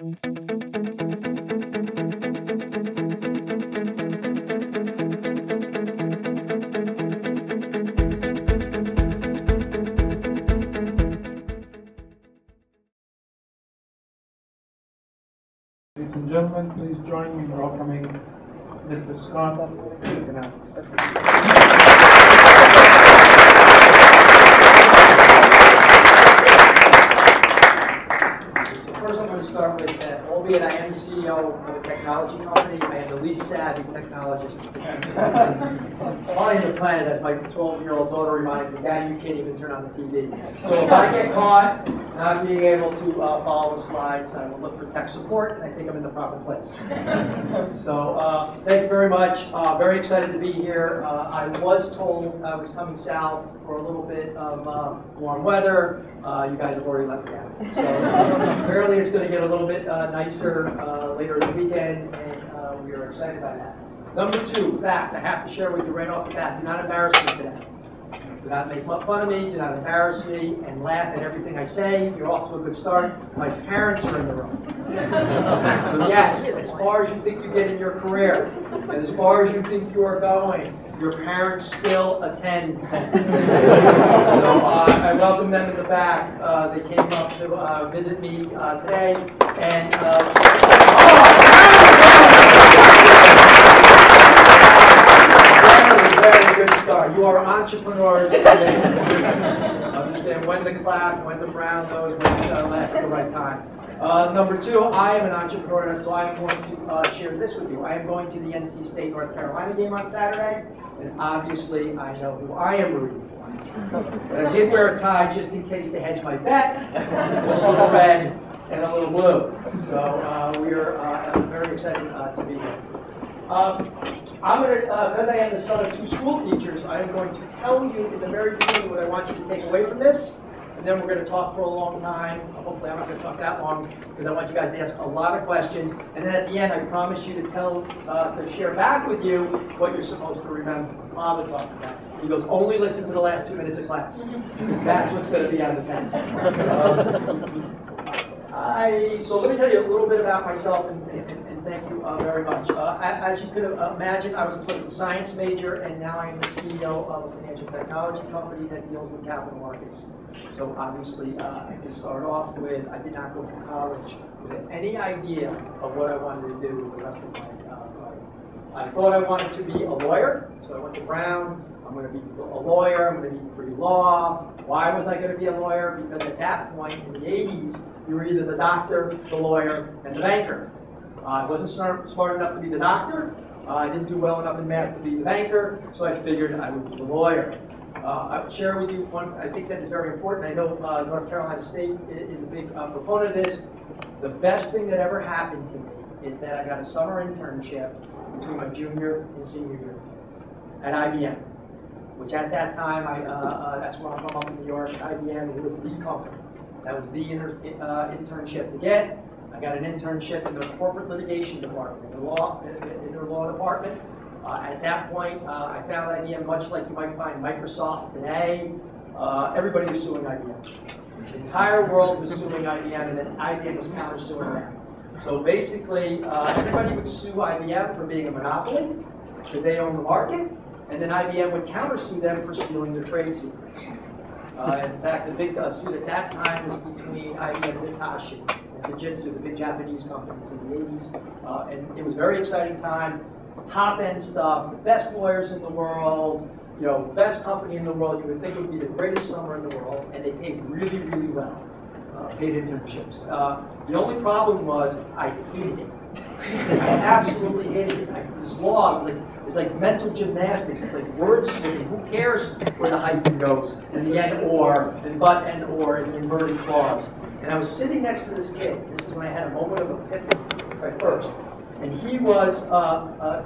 Ladies and gentlemen, please join me in welcoming Mr. Scott Ganeles. First, I'm going to start with that. Albeit I am the CEO of a technology company, I am the least savvy technologist on the planet, as my 12-year-old daughter reminded me, Dad, you can't even turn on the TV. So if I get caught not being able to follow the slides, I will look for tech support, and I think I'm in the proper place. So thank you very much. Very excited to be here. I was told I was coming south for a little bit of warm weather. You guys have already left me out. So apparently it's going to get a little bit nicer later in the weekend, and we are excited by that. Number two, fact, I have to share with you right off the bat, do not embarrass me today. Do not make fun of me, do not embarrass me, and laugh at everything I say. You're off to a good start. My parents are in the room. So yes, as far as you think you get in your career, and as far as you think you are going, your parents still attend. So I welcome them in the back. They came up to visit me today, and very good start. You are entrepreneurs. Understand when to clap, when to brown nose, when to laugh at the right time. Number two, I am an entrepreneur, so I am going to share this with you. I am going to the NC State North Carolina game on Saturday, and obviously I know who I am rooting for. But I did wear a tie just in case to hedge my bet, a little red and a little blue. So we are very excited to be here. I'm going to, because I am the son of two school teachers, I am going to tell you in the very beginning what I want you to take away from this, and then we're going to talk for a long time. Hopefully I'm not going to talk that long, because I want you guys to ask a lot of questions, and then at the end I promise you to share back with you what you're supposed to remember. Father talked about. He goes, only listen to the last 2 minutes of class, because that's what's going to be on the test. So let me tell you a little bit about myself, and thank you very much. As you could imagine, I was a political science major, and now I am the CEO of a financial technology company that deals with capital markets. So obviously, I can start off with, I did not go to college with any idea of what I wanted to do with the rest of my life. I thought I wanted to be a lawyer, so I went to Brown. I'm going to be a lawyer, I'm going to be pre-law. Why was I going to be a lawyer? Because at that point, in the 80s, you were either the doctor, the lawyer, and the banker. I wasn't smart enough to be the doctor. I didn't do well enough in math to be the banker, so I figured I would be the lawyer. I would share with you one, I think that is very important. I know North Carolina State is a big proponent of this. The best thing that ever happened to me is that I got a summer internship between my junior and senior year at IBM, which at that time, that's where I'm from, up in New York. IBM was the company. That was the internship to get. I got an internship in the corporate litigation department, in their law department. At that point, I found IBM much like you might find Microsoft today. Everybody was suing IBM. The entire world was suing IBM, and then IBM was counter-suing them. So basically, everybody would sue IBM for being a monopoly, because they own the market, and then IBM would counter-sue them for stealing their trade secrets. In fact, the big suit at that time was between IBM and Hitachi and Fujitsu, the big Japanese companies in the 80s. And it was a very exciting time. Top-end stuff, the best lawyers in the world, best company in the world. You would think it would be the greatest summer in the world, and they paid really, really well. Paid internships. The only problem was I hated it. I absolutely hated it. This law it's like mental gymnastics. It's like word spinning. Who cares where the hyphen goes and the and or and but and or and the inverted clause? And I was sitting next to this kid. This is when I had a moment of epiphany right first. And he was a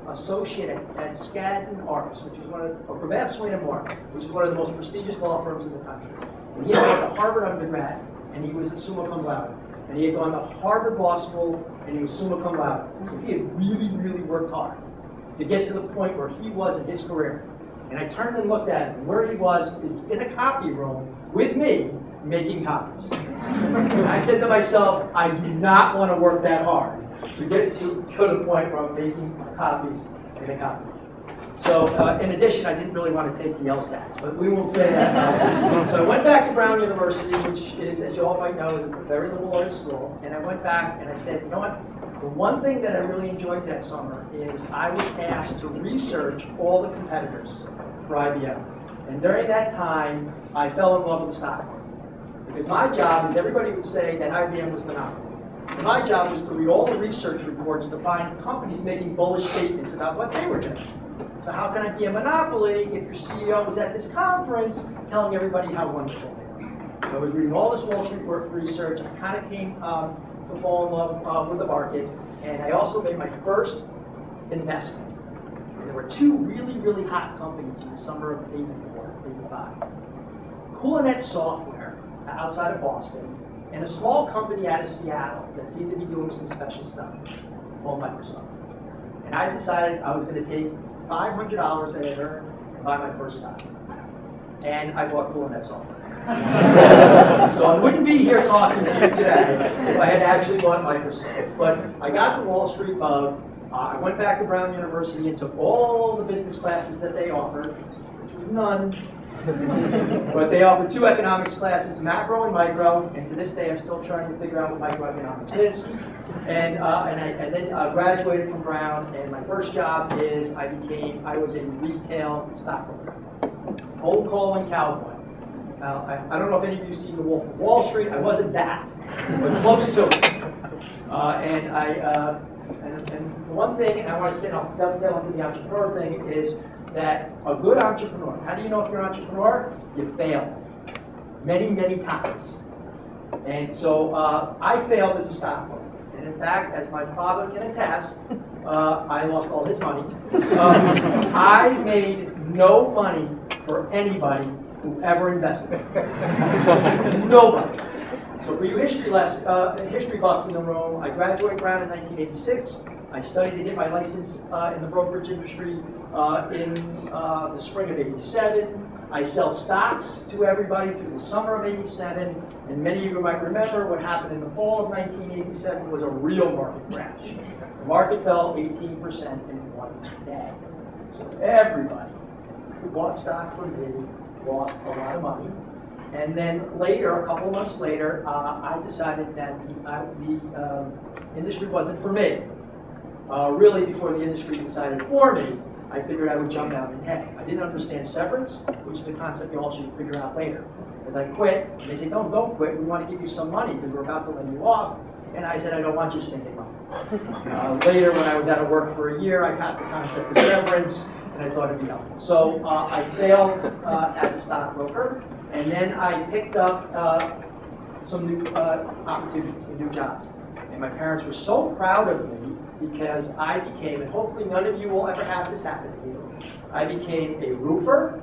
associate at Skadden Arps, which is Gravatt Swaine & Moore, which is one of the most prestigious law firms in the country. And he had gone to Harvard undergrad, and he was a summa cum laude. And he had gone to Harvard Law School, and he was summa cum laude. So he had really, really worked hard to get to the point where he was in his career. And I turned and looked at him, and where he was is in a copy room with me, making copies. And I said to myself, I do not want to work that hard to get to the point where I'm making copies in a copy. So in addition, I didn't really want to take the LSATs, but we won't say that. So I went back to Brown University, which is, as you all might know, is a very liberal arts school. And I went back and I said, you know what? The one thing that I really enjoyed that summer is I was asked to research all the competitors for IBM. And during that time, I fell in love with the stock market. Because my job is, everybody would say that IBM was monopoly. And my job was to read all the research reports to find companies making bullish statements about what they were doing. So how can I be a monopoly if your CEO was at this conference telling everybody how wonderful they are? So I was reading all this Wall Street research. I kind of came to fall in love with the market. And I also made my first investment. And there were two really, really hot companies in the summer of 84, 85. Coolinet Software outside of Boston, and a small company out of Seattle that seemed to be doing some special stuff called Microsoft. And I decided I was going to take $500 that I earned and buy my first stock. And I bought Coolinet Software. So I wouldn't be here talking to you today if I had actually bought Microsoft. But I got the Wall Street bug. I went back to Brown University and took all the business classes that they offered, which was none. But they offered 2 economics classes, macro and micro, and to this day I'm still trying to figure out what microeconomics is. And then graduated from Brown, and my first job is I was a retail stockbroker. Cold calling cowboy. I don't know if any of you seen The Wolf of Wall Street. I wasn't that, but close to it. And one thing, and I want to say, I'll dovetail into the entrepreneur thing, is that a good entrepreneur, how do you know if you're an entrepreneur? You fail many, many times. And so I failed as a stockbroker. And in fact, as my father can attest, I lost all his money. I made no money for anybody who ever invested. Nobody. So for you history buffs in the room, I graduated Brown in 1986. I studied to get my license in the brokerage industry in the spring of '87. I sell stocks to everybody through the summer of '87. And many of you might remember what happened in the fall of 1987 was a real market crash. The market fell 18% in one day. So everybody who bought stock from me lost a lot of money. And then later, a couple of months later, I decided that the industry wasn't for me. Really, before the industry decided for me, I figured I would jump out and head. I didn't understand severance, which is a concept you all should figure out later. As I quit, they said, no, don't quit. We want to give you some money because we're about to lay you off. And I said, I don't want your stinking money. Later, when I was out of work for a year, I got the concept of severance, and I thought it'd be helpful. So I failed as a stockbroker, and then I picked up some new opportunities, some new jobs. And my parents were so proud of me because I became, and hopefully none of you will ever have this happen to you, I became a roofer,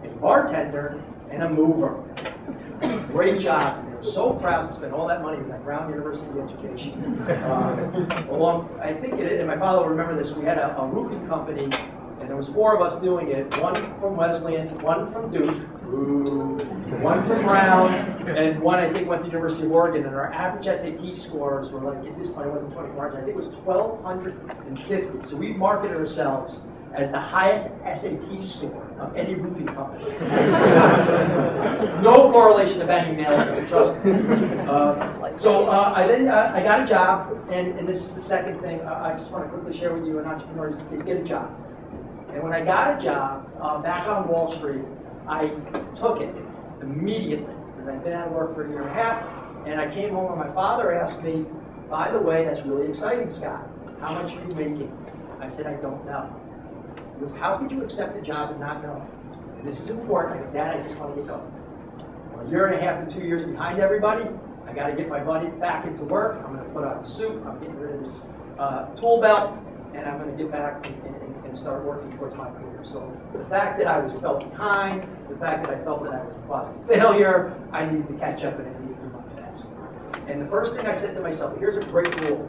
a bartender, and a mover. Great job. And they were so proud to spend all that money with my Brown University education. I think, and my father will remember this, we had a roofing company, and there was 4 of us doing it, 1 from Wesleyan, 1 from Duke, 1 from Brown, and 1 I think went to the University of Oregon, and our average SAT scores were like, at this point it wasn't 2400, I think it was 1,250. So we marketed ourselves as the highest SAT score of any roofing company. No correlation to banging nails, trust me. I got a job, and this is the second thing I just want to quickly share with you, an entrepreneur, is get a job. And when I got a job back on Wall Street, I took it immediately because I'd been out of work for a year and a half, and I came home and my father asked me, by the way, that's really exciting, Scott. How much are you making? I said, I don't know. He goes, how could you accept a job and not know? And this is important. I go, Dad, I just want to get going. Well, a year and a half to 2 years behind everybody, I got to get my buddy back into work. I'm going to put on a suit. I'm getting rid of this tool belt, and I'm going to get back and start working towards my career. So the fact that I felt behind, the fact that I felt that I was a positive failure, I needed to catch up and I needed to move fast. And the first thing I said to myself, here's a great rule.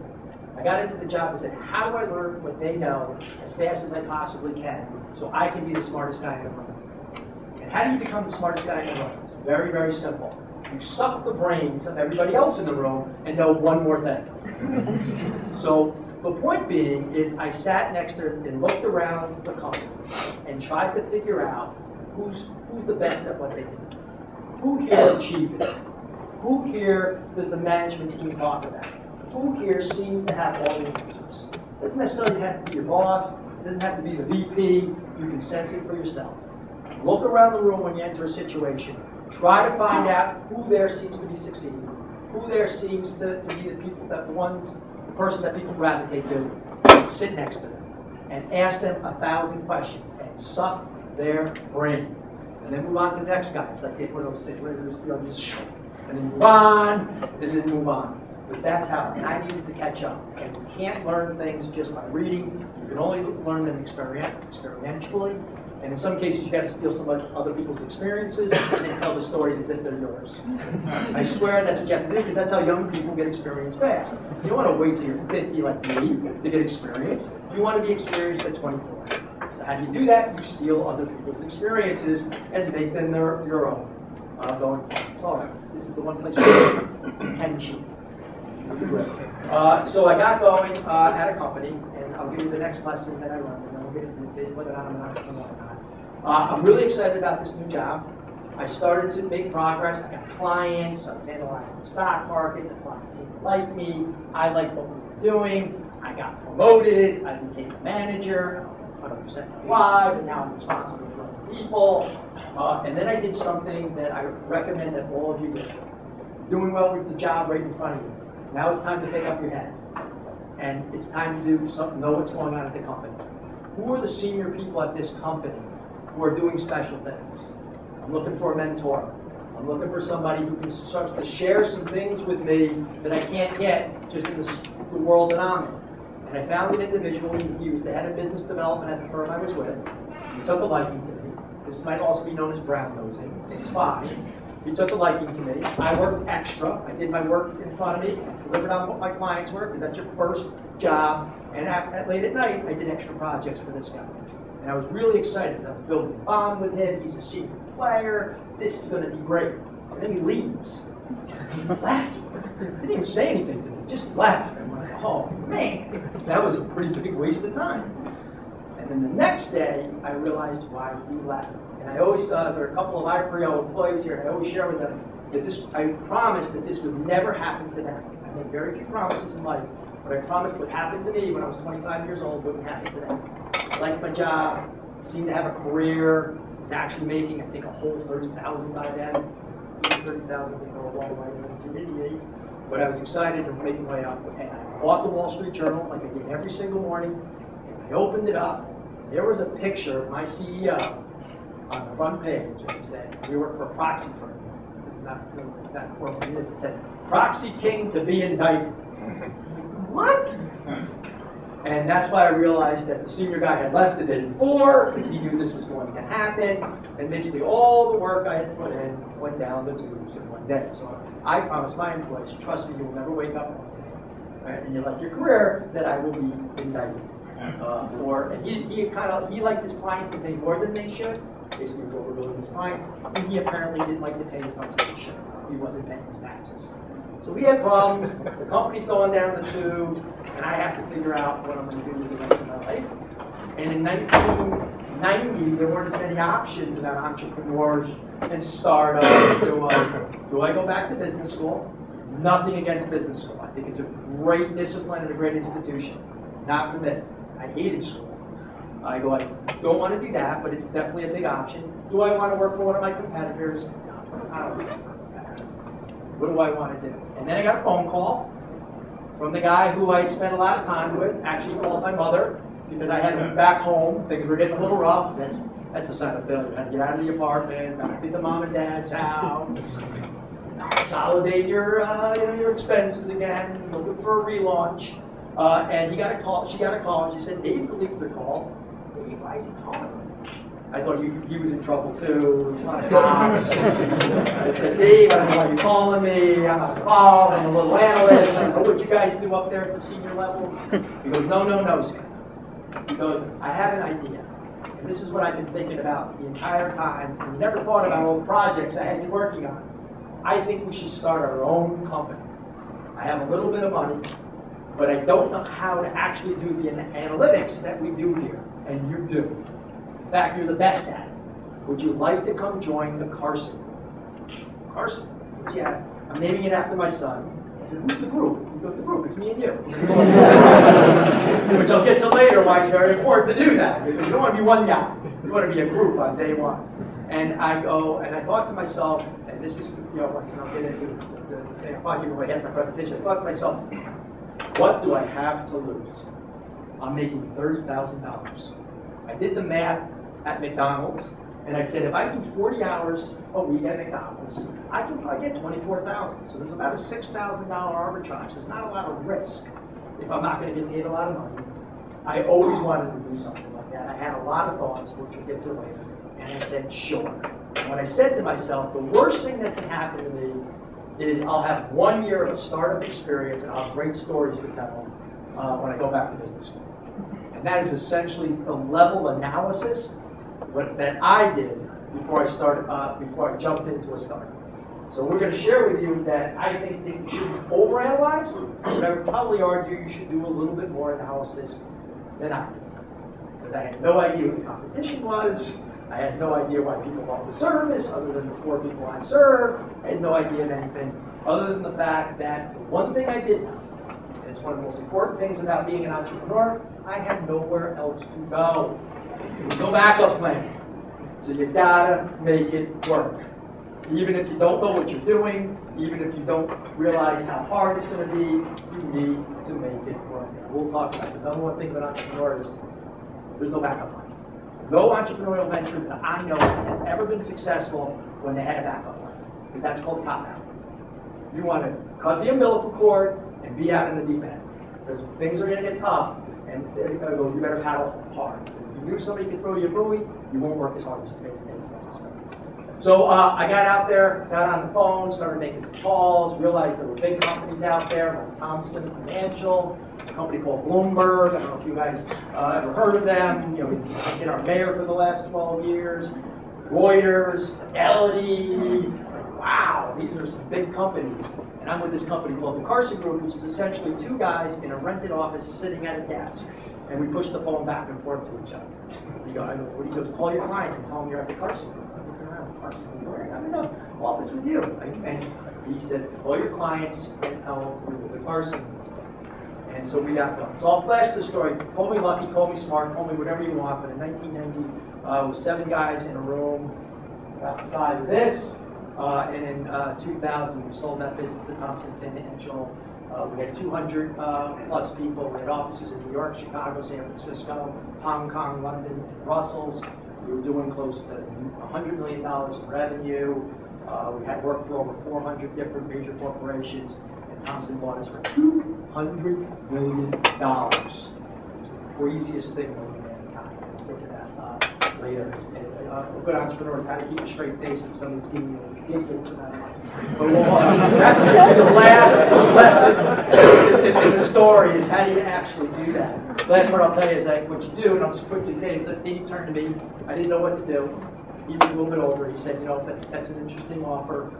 I got into the job and said, how do I learn what they know as fast as I possibly can so I can be the smartest guy in the room? And how do you become the smartest guy in the room? It's very, very simple. you suck the brains of everybody else in the room and know one more thing. So the point being is I sat next to her and looked around the company and tried to figure out who's the best at what they do. Who here achieved it? Who here does the management team talk about? Who here seems to have all the answers? It doesn't necessarily have to be your boss. It doesn't have to be the VP. You can sense it for yourself. Look around the room when you enter a situation. Try to find out who there seems to be succeeding. Who there seems to be the people that the person that people gravitate to. Sit next to them and ask them 1,000 questions and suck their brain. And then move on to the next guy. It's like they put those things where just and then move on, and then move on. But that's how I needed to catch up. And you can't learn things just by reading. You can only learn them experientially. And in some cases, you got to steal some other people's experiences and then tell the stories as if they're yours. I swear that's what you have to do, because that's how young people get experience fast. You don't want to wait till you're 50 like me to get experience. You want to be experienced at 24. So how do you do that? You steal other people's experiences and make them your own. Going forward. It's all right. This is the one place where you can cheat. So I got going at a company, and I'll give you the next lesson that I learned, and then we'll get into whether or not I'm not or not. I'm really excited about this new job. I started to make progress. I got clients. I was analyzing the stock market. The clients seemed to like me. I liked what we were doing. I got promoted. I became a manager. 100% alive, and now I'm responsible for other people. And then I did something that I recommend that all of you do. Doing well with the job right in front of you. Now it's time to pick up your head. And it's time to do something, know what's going on at the company. Who are the senior people at this company who are doing special things? I'm looking for a mentor. I'm looking for somebody who can start to share some things with me that I can't get just in the world that I'm in. And I found an individual. He was the head of business development at the firm I was with. He took a liking to me. This might also be known as brown nosing. It's fine. He took a liking to me. I worked extra. I did my work in front of me. I delivered on what my clients were, because that's your first job. And late at night, I did extra projects for this guy. And I was really excited. I was building a bond with him. He's a senior player. This is going to be great. And then he leaves. He left. He didn't even say anything to me. Just left. I'm like, oh, man. That was a pretty big waste of time. And then the next day, I realized why he left. And I always, there are a couple of Ipreo employees here, and I always share with them that I promised that this would never happen to them. I make very few promises in life, but I promised what happened to me when I was 25 years old wouldn't happen to them. I liked my job, seemed to have a career, was actually making, I think, a whole $30,000 by then. $30,000 didn't go a long way to 1988. But I was excited and making my way up. And I bought the Wall Street Journal like I did every single morning. And I opened it up. There was a picture of my CEO on the front page. And it said, we work for a proxy firm. Not what it is. It said, Proxy King to be indicted. What? And that's why I realized that the senior guy had left the day before, because he knew this was going to happen. And basically all the work I had put in went down the tubes in one day. So I promised my employees, trust me, you will never wake up one day, right, and you like your career, that I will be indicted. And he liked his clients to pay more than they should. Basically, he was overbilling his clients. And he apparently didn't like to pay as much as he should. He wasn't paying his taxes. So we had problems. The company's going down the tubes, and I have to figure out what I'm going to do with the rest of my life. And in 1990, there weren't as many options about entrepreneurs and startups. There was, do I go back to business school? Nothing against business school. I think it's a great discipline and a great institution. Not for me. I hated school. I don't want to do that, but it's definitely a big option. Do I want to work for one of my competitors? No, I don't want to work for a competitor. What do I want to do? And then I got a phone call from the guy who I'd spent a lot of time with. Actually called my mother, because I had to be back home. Things were getting a little rough. That's a sign of failure. I had to get out of the apartment, back to the mom and dad's house, consolidate your expenses again, looking for a relaunch. And he got a call. She got a call, and she said, Dave believed the call. Dave, why is he calling? I thought he was in trouble too. He was on a box. I said, Dave, I don't know why you're calling me. I'm not involved. I'm a little analyst. I don't know what you guys do up there at the senior levels. He goes, no, Scott. He goes, I have an idea. And this is what I've been thinking about the entire time. And never thought about all the projects I had been working on. I think we should start our own company. I have a little bit of money, but I don't know how to actually do the analytics that we do here, and you do. In fact, you're the best at it. Would you like to come join the Carson group? Carson? Yeah, I'm naming it after my son. I said, who's the group? He goes, the group, it's me and you. Which I'll get to later why it's very important to do that. Because you don't want to be one guy. You want to be a group on day one. And I go, and I thought to myself, and this is, I'll get into the thing, I'll probably give away half my presentation. I thought to myself, what do I have to lose? I'm making $30,000. I did the math at McDonald's, and I said, if I do 40 hours a week at McDonald's, I can probably get $24,000. So there's about a $6,000 arbitrage. There's not a lot of risk if I'm not going to get paid a lot of money. I always wanted to do something like that. I had a lot of thoughts, which we'll get to later. And I said, sure. And when I said to myself, the worst thing that can happen to me is I'll have 1 year of a startup experience and I'll have great stories to tell when I go back to business school. And that is essentially the level analysis that I did before I jumped into a startup. So we're going to share with you that I think that you shouldn't overanalyze, but I would probably argue you should do a little bit more analysis than I did. Because I had no idea what the competition was. I had no idea why people bought the service, other than the 4 people I serve. I had no idea of anything, other than the fact that the one thing I did know, and it's one of the most important things about being an entrepreneur, I had nowhere else to go. There was no backup plan. So you gotta make it work. Even if you don't know what you're doing, even if you don't realize how hard it's going to be, you need to make it work. We'll talk about it. The number one thing about entrepreneurs is there's no backup plan. No entrepreneurial venture that I know has ever been successful when they had a backup plan, because that's called cop-out. You want to cut the umbilical cord and be out in the deep end, because things are going to get tough, and they're going to go, you better paddle hard. If you knew somebody could throw you a buoy, you won't work as hard as necessary. So I got out there, got on the phone, started making some calls, realized there were big companies out there like Thompson Financial, a company called Bloomberg. I don't know if you guys ever heard of them. You know, we've been our mayor for the last 12 years. Reuters, Fidelity. Wow, these are some big companies. And I'm with this company called the Carson Group, which is essentially 2 guys in a rented office sitting at a desk. And we push the phone back and forth to each other. He goes, call your clients and tell them you're at the Carson Group. Carson, I'm in the office with you. And he said, call your clients and tell them you're with the Carson. And so we got going. So I'll flash the story. Call me lucky, call me smart, call me whatever you want. But in 1990, it was 7 guys in a room about the size of this. And in 2000, we sold that business to Thompson Financial. We had 200 plus people. We had offices in New York, Chicago, San Francisco, Hong Kong, London, and Brussels. We were doing close to $100 million in revenue. We had worked for over 400 different major corporations, and Thompson bought us for $200 million. It was the craziest thing over mankind. We'll look at that later. Good entrepreneurs, how to keep a straight face when somebody's giving you a ridiculous amount of money. But that's the last lesson in the story is how do you actually do that. The last part I'll tell you is that what you do, and I'll just quickly say, is that he turned to me. I didn't know what to do. He was a little bit older. He said, you know, that's an interesting offer.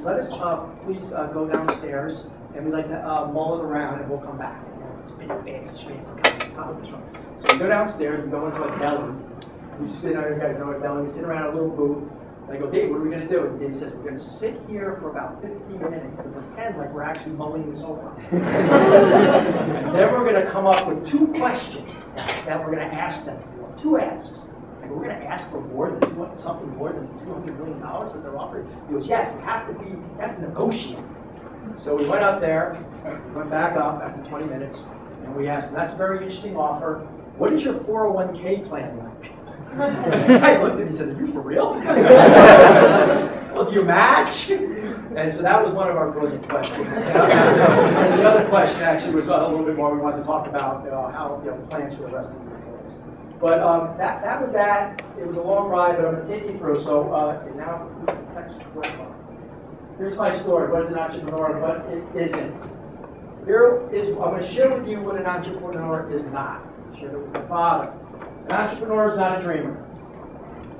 Let us please go downstairs, and we'd like to mull it around, and we'll come back. It's big, fancy conference room. So we go downstairs, we go into a deli. We sit, you guys know what a deli, we sit around a little booth. And I go, Dave, what are we going to do? And Dave says, we're going to sit here for about 15 minutes and pretend like we're actually mulling this over. And then we're going to come up with 2 questions that we're going to ask them for. 2 asks. And we're going to ask for something more than $200 million that they're offering. He goes, yes, you have to negotiate. So we went up there, we went back up after 20 minutes, and we asked them, that's a very interesting offer. What is your 401k plan like? I looked at him and said, are you for real? Well, do you match? And so that was one of our brilliant questions. And the other question actually was a little bit more we wanted to talk about how plans for the rest of the employees. But that was that. It was a long ride, but I'm going to take you through. So now, here's my story. What is an entrepreneur and what it isn't? I'm going to share with you what an entrepreneur is not. I shared it with my father. An entrepreneur is not a dreamer.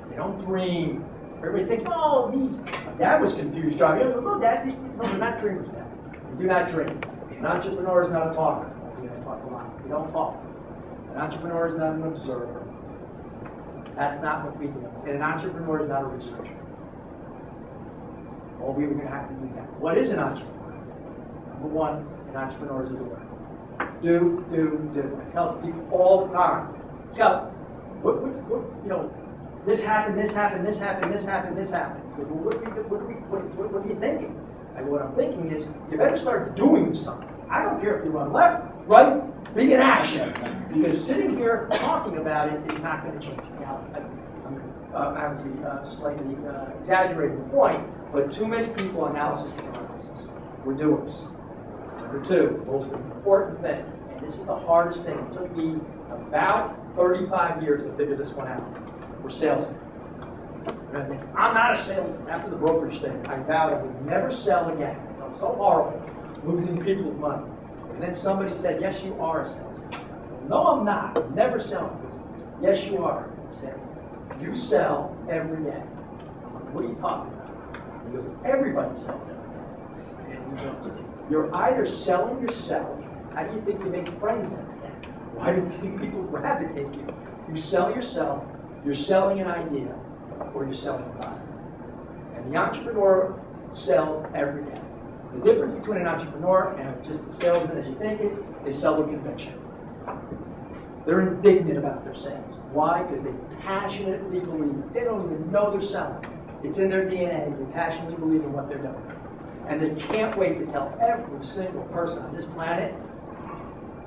They don't dream. Everybody thinks, oh, these. Dad was confused driving. No, Dad, no, they're not dreamers, Dad. You do not dream. An entrepreneur is not a talker. You don't talk a lot. You don't talk. An entrepreneur is not an observer. That's not what we do. And an entrepreneur is not a researcher. Well, we were going to have to do that. What is an entrepreneur? Number one, an entrepreneur is a doer. Do. I tell people all the time. Scott, what, this happened. What are you thinking? And what I'm thinking is, you better start doing something. I don't care if you run left, right, be in action. Because sitting here talking about it is not going to change. Now, I'm obviously slightly exaggerating the point, but too many people analysis paralysis. We're doers. Number two, most important thing, and this is the hardest thing. It took me about 35 years to figure this one out. We're salesmen. I'm not a salesman. After the brokerage thing, I vowed I would never sell again. It felt so horrible, losing people's money. And then somebody said, yes, you are a salesman. I said, no, I'm not. I'm never selling. Yes, you are. I said, you sell every day. I'm like, what are you talking about? He goes, everybody sells every day. And he goes, you're either selling yourself. How do you think you make friends every day? Why do you think people gravitate you? You sell yourself, you're selling an idea, or you're selling a product. And the entrepreneur sells every day. The difference between an entrepreneur and just a salesman, as you think it, they sell with conviction. They're indignant about their sales. Why? Because they passionately believe it. They don't even know they're selling. It's in their DNA. They passionately believe in what they're doing. And they can't wait to tell every single person on this planet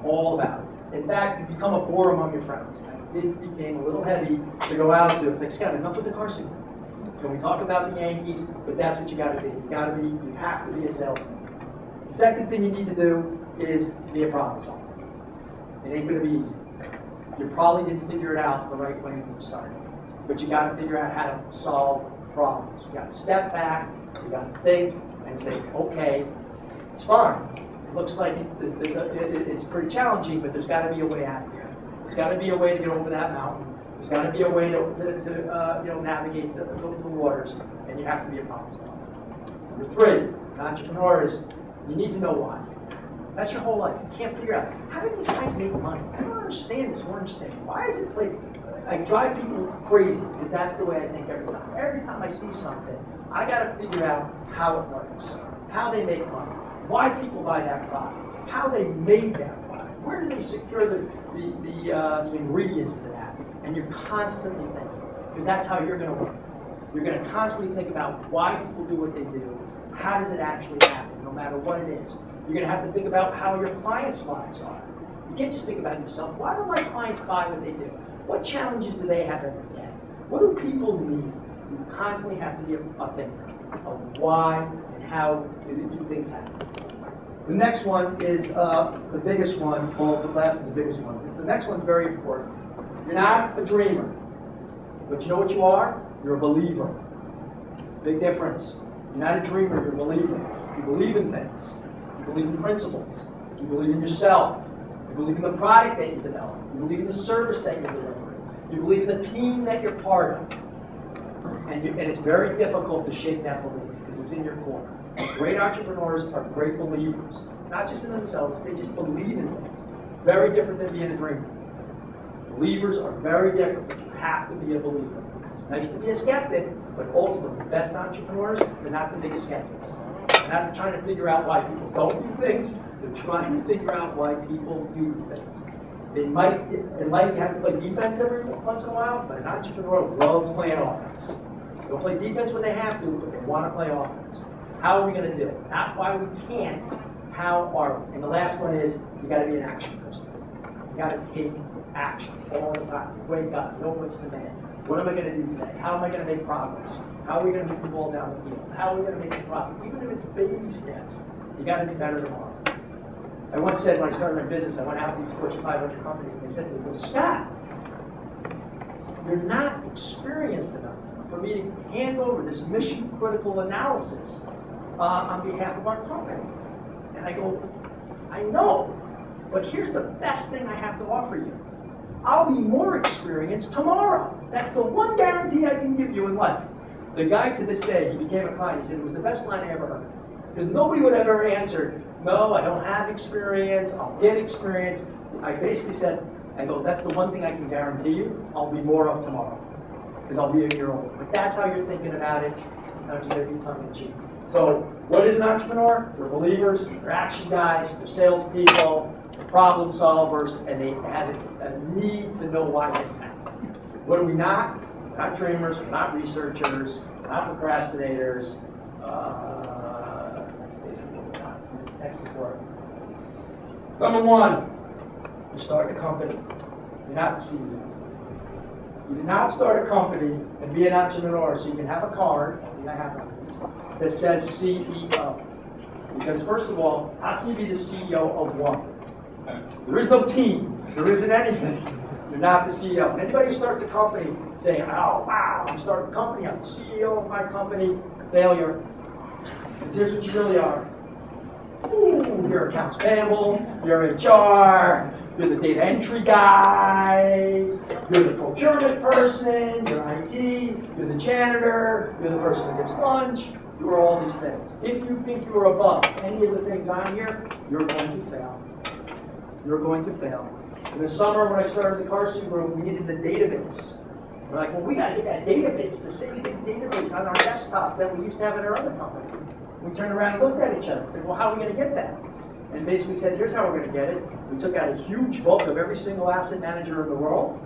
all about it. In fact, you become a bore among your friends. It became a little heavy to go out to. It's like, Scott, enough with the Carson. Can we talk about the Yankees? But that's what you got to be. You have to be a salesman. The second thing you need to do is be a problem solver. It ain't going to be easy. You probably didn't figure it out the right way when you started. But you got to figure out how to solve problems. You got to step back. You got to think and say, okay, it's fine. It looks like it's pretty challenging, but there's got to be a way out of here. There's got to be a way to get over that mountain. There's got to be a way to navigate the waters, and you have to be a problem solver. Number three, an entrepreneur is, you need to know why. That's your whole life. You can't figure out, how do these guys make money? I don't understand this orange thing. Why is it like, I drive people crazy, because that's the way I think every time. Every time I see something, I got to figure out how it works, how they make money, why people buy that product, how they made that product, where do they secure the ingredients to that, and you're constantly thinking, because that's how you're going to work. You're going to constantly think about why people do what they do, how does it actually happen, no matter what it is. You're going to have to think about how your clients' lives are. You can't just think about yourself. Why do my clients buy what they do? What challenges do they have every day? What do people need? You constantly have to be a thinker of why and how do things happen. The next one is the biggest one. Well, the last is the biggest one. The next one's very important. You're not a dreamer, but you know what you are? You're a believer. Big difference. You're not a dreamer, you're a believer. You believe in things. You believe in principles. You believe in yourself. You believe in the product that you develop. You believe in the service that you're delivering. You believe in the team that you're part of. And it's very difficult to shake that belief because it's in your core. Great entrepreneurs are great believers. Not just in themselves, they just believe in things. Very different than being a dreamer. Believers are very different, but you have to be a believer. It's nice to be a skeptic, but ultimately, the best entrepreneurs, they're not the biggest skeptics. They're not trying to figure out why people don't do things. They're trying to figure out why people do things. They might have to play defense every once in a while, but an entrepreneur loves playing offense. They'll play defense when they have to, but they want to play offense. How are we going to do it? Not why we can't. How are we? And the last one is you got to be an action person. You got to take action all the time. You wake up. You know what's the man. What am I going to do today? How am I going to make progress? How are we going to move the ball down the field? How are we going to make a profit? Even if it's baby steps, you got to be better tomorrow. I once said when I started my business, I went out to these Fortune 500 companies and they said to me, well, Scott, you're not experienced enough for me to hand over this mission critical analysis on behalf of our company. And I go, I know, but here's the best thing I have to offer you. I'll be more experienced tomorrow. That's the one guarantee I can give you in life. The guy to this day, he became a client. He said it was the best line I ever heard. Because nobody would have ever answered, no, I don't have experience, I'll get experience. I basically said, I go, that's the one thing I can guarantee you, I'll be more of tomorrow. Because I'll be a year older. But that's how you're thinking about it. Not just going to be tongue in cheek. So, what is an entrepreneur? They're believers, they're action guys, they're salespeople, they're problem solvers, and they have a need to know why they can. What are we not? We're not dreamers, we're not researchers, we're not procrastinators. Excellent work. Number one, you start a company. You're not the CEO. You did not start a company and be an entrepreneur so you can have a card, I have one of these, that says CEO. Because first of all, how can you be the CEO of one? There is no team. There isn't anything. You're not the CEO. And anybody who starts a company saying, oh, wow, I'm starting a company, I'm the CEO of my company, failure. Because here's what you really are. Ooh, you're accounts payable, you're HR, you're the data entry guy, you're the procurement person, you're IT, you're the janitor, you're the person who gets lunch, you're all these things. If you think you're above any of the things on here, you're going to fail. You're going to fail. In the summer when I started the Carson group, we needed the database. We're like, well, we got to get that database, the same big database on our desktops that we used to have in our other company. We turned around and looked at each other and said, well, how are we going to get that? And basically said, here's how we're going to get it. We took out a huge book of every single asset manager in the world,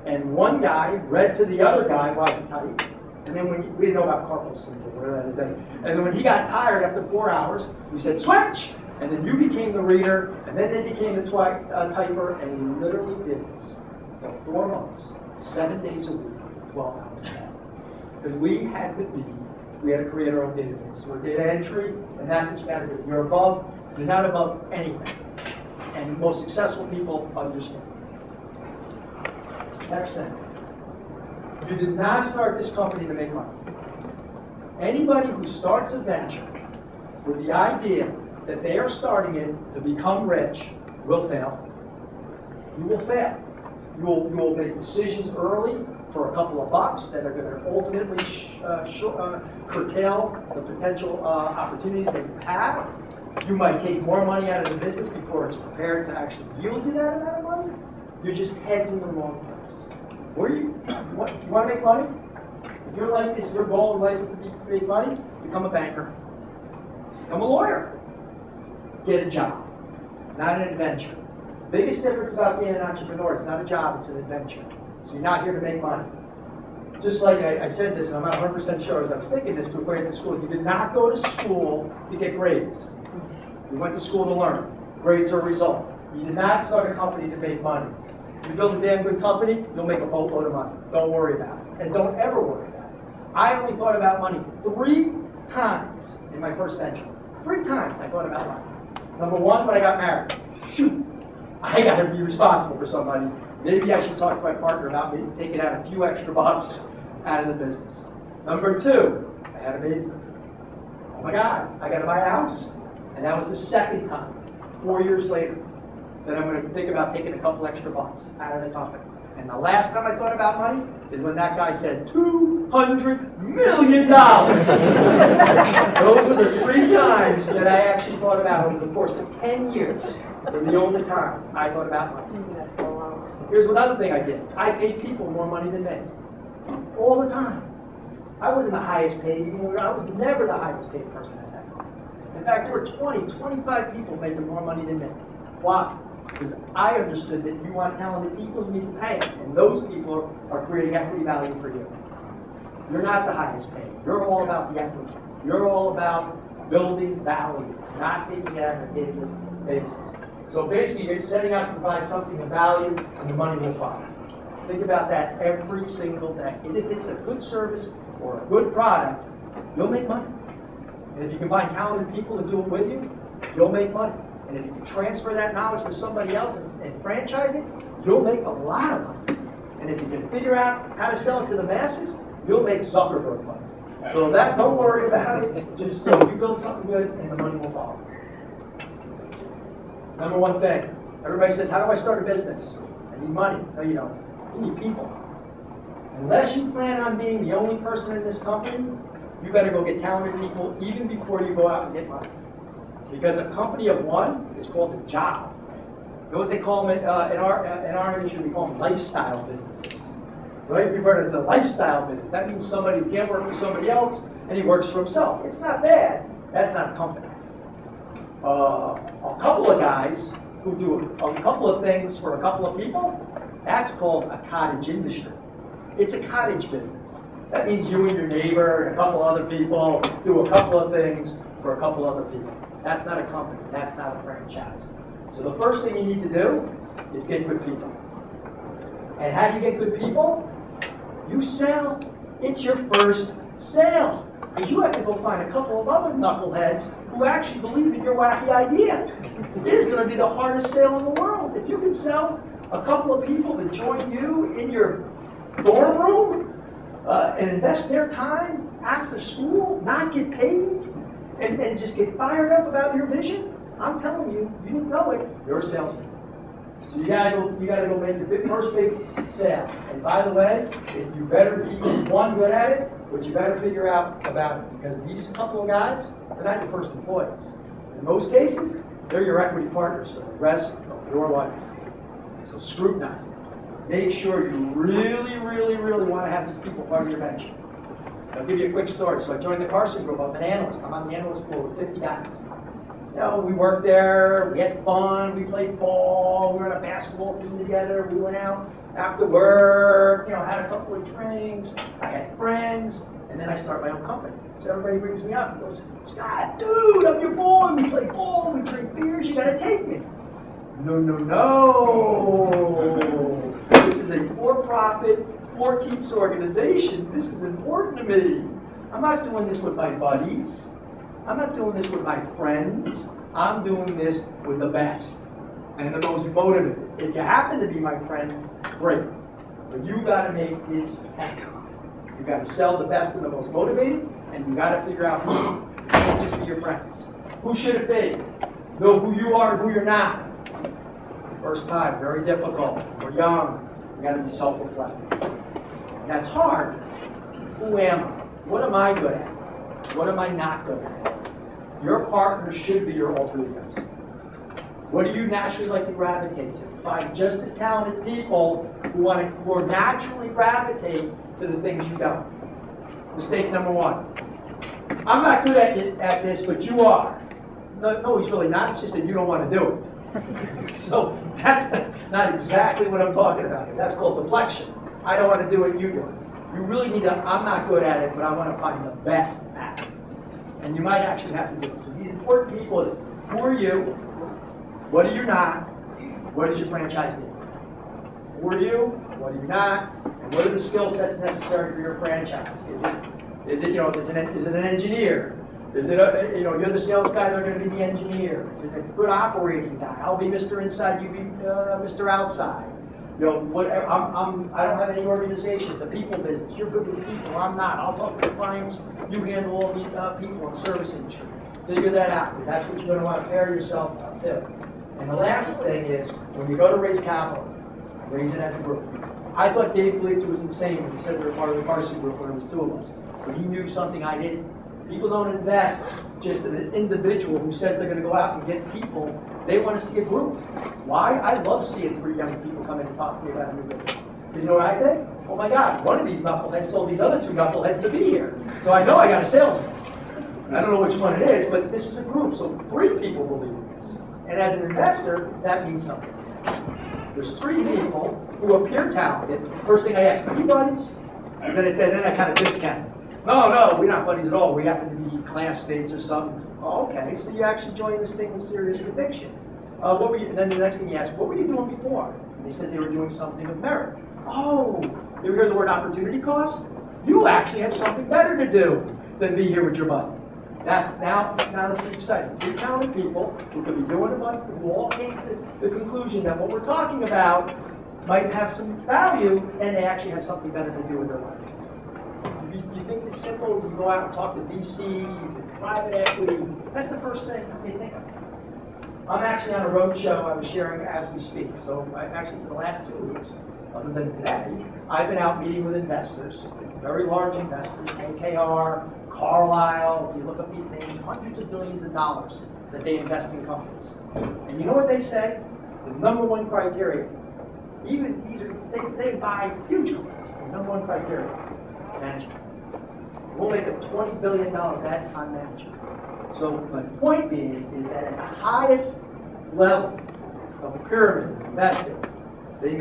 and one guy read to the other guy while he typed. And then we didn't know about carpal syndrome, whatever that is. And then when he got tired after 4 hours, we said, switch! And then you became the reader, and then they became the typer, and we literally did this for 4 months, 7 days a week, 12 hours a day. Because we had to create our own database. We're data entry, and that's what you got to do. You're not above anything. And most successful people understand. Next thing. You did not start this company to make money. Anybody who starts a venture with the idea that they are starting it to become rich will fail. You will fail. You will make decisions early for a couple of bucks that are going to ultimately curtail the potential opportunities that you have. You might take more money out of the business before it's prepared to actually yield you that amount of money. You're just heads in the wrong place. You want to make money? If your goal in life is to make money, become a banker. Become a lawyer. Get a job, not an adventure. Biggest difference about being an entrepreneur, it's not a job, it's an adventure. So you're not here to make money. Just like I said this, and I'm not 100% sure as I was thinking this before I went to school, you did not go to school to get grades. You went to school to learn. Grades are a result. You did not start a company to make money. If you build a damn good company, you'll make a boatload of money. Don't worry about it. And don't ever worry about it. I only thought about money 3 times in my first venture. 3 times I thought about money. Number one, when I got married. Shoot, I got to be responsible for somebody. Maybe I should talk to my partner about me taking out a few extra bucks out of the business. Number 2, I had a baby. Oh my God, I got to buy a house. And that was the second time, 4 years later, that I'm going to think about taking a couple extra bucks out of the company. And the last time I thought about money is when that guy said $200 million. Those were the 3 times that I actually thought about over the course of 10 years. Were the only time I thought about money. Here's another thing I did. I paid people more money than me. All the time. I wasn't the highest paid. I was never the highest paid person at that company. In fact, there were 20, 25 people making more money than me. Why? Because I understood that you want talented people, you need to pay them. And those people are creating equity value for you. You're not the highest paid. You're all about the equity. You're all about building value, not taking it on a daily basis. So basically, you're setting out to provide something of value, and the money will follow. Think about that every single day. And if it's a good service or a good product, you'll make money. And if you can find talented people to do it with you, you'll make money. And if you can transfer that knowledge to somebody else and franchise it, you'll make a lot of money. And if you can figure out how to sell it to the masses, you'll make Zuckerberg money. So that, don't worry about it. Just you build something good, and the money will follow. Number one thing. Everybody says, how do I start a business? I need money. No, you don't. You need people. Unless you plan on being the only person in this company, you better go get talented people even before you go out and get money. Because a company of one is called a job. You know what they call them in our industry? We call them lifestyle businesses. Right? We've heard it's a lifestyle business. That means somebody who can't work for somebody else and he works for himself. It's not bad. That's not a company. A couple of guys who do a couple of things for a couple of people, that's called a cottage industry. It's a cottage business. That means you and your neighbor and a couple other people do a couple of things for a couple other people. That's not a company. That's not a franchise. So the first thing you need to do is get good people. And how do you get good people? You sell. It's your first sale. Because you have to go find a couple of other knuckleheads who actually believe in your wacky idea. It is going to be the hardest sale in the world. If you can sell a couple of people to join you in your dorm room and invest their time after school, not get paid, and just get fired up about your vision, I'm telling you, you didn't know it, you're a salesman. So you gotta go make your first big sale. And by the way, if you better be one good at it, but you better figure out about it, because these couple of guys, they're not your first employees. In most cases, they're your equity partners for the rest of your life. So scrutinize it. Make sure you really, really, really want to have these people part of your bench. I'll give you a quick story. So I joined the Carson group. I'm an analyst. I'm on the analyst floor with 50 guys. You know, we worked there, we had fun, we played ball, we were on a basketball team together, we went out after work, had a couple of drinks, I had friends, and then I start my own company. So everybody brings me up and goes, Scott, dude, I'm your boy, we play ball, we drink beers, you gotta take me. No, no, no. This is a for-profit, for-keeps organization. This is important to me. I'm not doing this with my buddies. I'm not doing this with my friends. I'm doing this with the best and the most motivated. If you happen to be my friend, great. But you got to make this happen. You got to sell the best and the most motivated, and you got to figure out who. It can't just be your friends. Who should it be? Know who you are and who you're not. First time, very difficult. We're young. You got to be self-reflective. That's hard. Who am I? What am I good at? What am I not good at? Your partner should be your alter egos. What do you naturally like to gravitate to? Find just as talented people who will naturally gravitate to the things you don't. Mistake number one. I'm not good at this, but you are. No, he's really not. It's just that you don't want to do it. So that's not exactly what I'm talking about. That's called deflection. I don't want to do it, you do it. You really need to, I'm not good at it, but I want to find the best at it. And you might actually have to do it. So these important people is, who are you? What are you not? What does your franchise need? Who are you? What are you not? And what are the skill sets necessary for your franchise? Is it an engineer? Is it you're the sales guy, they're going to be the engineer? Is it a good operating guy? I'll be Mr. Inside, you be Mr. Outside. Whatever. I don't have any organization. It's a people business. You're good with people. I'm not. I'll talk to clients. You handle all the people in the service industry. Figure that out, because that's what you're going to want to pair yourself up to. And the last thing is, when you go to raise capital, raise it as a group. I thought Dave Gleason was insane when he said we were part of the Carson group when it was two of us. But he knew something I didn't. People don't invest just in an individual who says they're going to go out and get people. They want to see a group. Why? I love seeing 3 young people come in and talk to me about a new business. Because you know what I think? Oh my God, one of these knuckleheads sold these other 2 knuckleheads to be here. So I know I got a salesman. I don't know which one it is, but this is a group, so 3 people believe in this. And as an investor, that means something. There's 3 people who appear talented. First thing I ask, are you buddies? And then I kind of discount it. No, we're not buddies at all. We happen to be classmates or something. Oh, okay, so you actually joined this thing with serious conviction. What were you? And then the next thing you ask, what were you doing before? And they said they were doing something of merit. Oh, you ever hear the word opportunity cost? You actually had something better to do than be here with your buddy. That's now this is exciting. 3 talented people who could be doing a bunch, who all came to the conclusion that what we're talking about might have some value, and they actually have something better to do with their life. You think it's simple? You go out and talk to VCs and private equity. That's the first thing they think of. I'm actually on a road show I was sharing as we speak. So actually for the last 2 weeks, other than today, I've been out meeting with investors, very large investors, KKR, Carlyle. If you look up these names, hundreds of billions of dollars that they invest in companies. And you know what they say? The number one criteria, even they buy huge companies. The number one criteria, management. We'll make a $20 billion bet on management. So my point being is that at the highest level of the pyramid of investing, they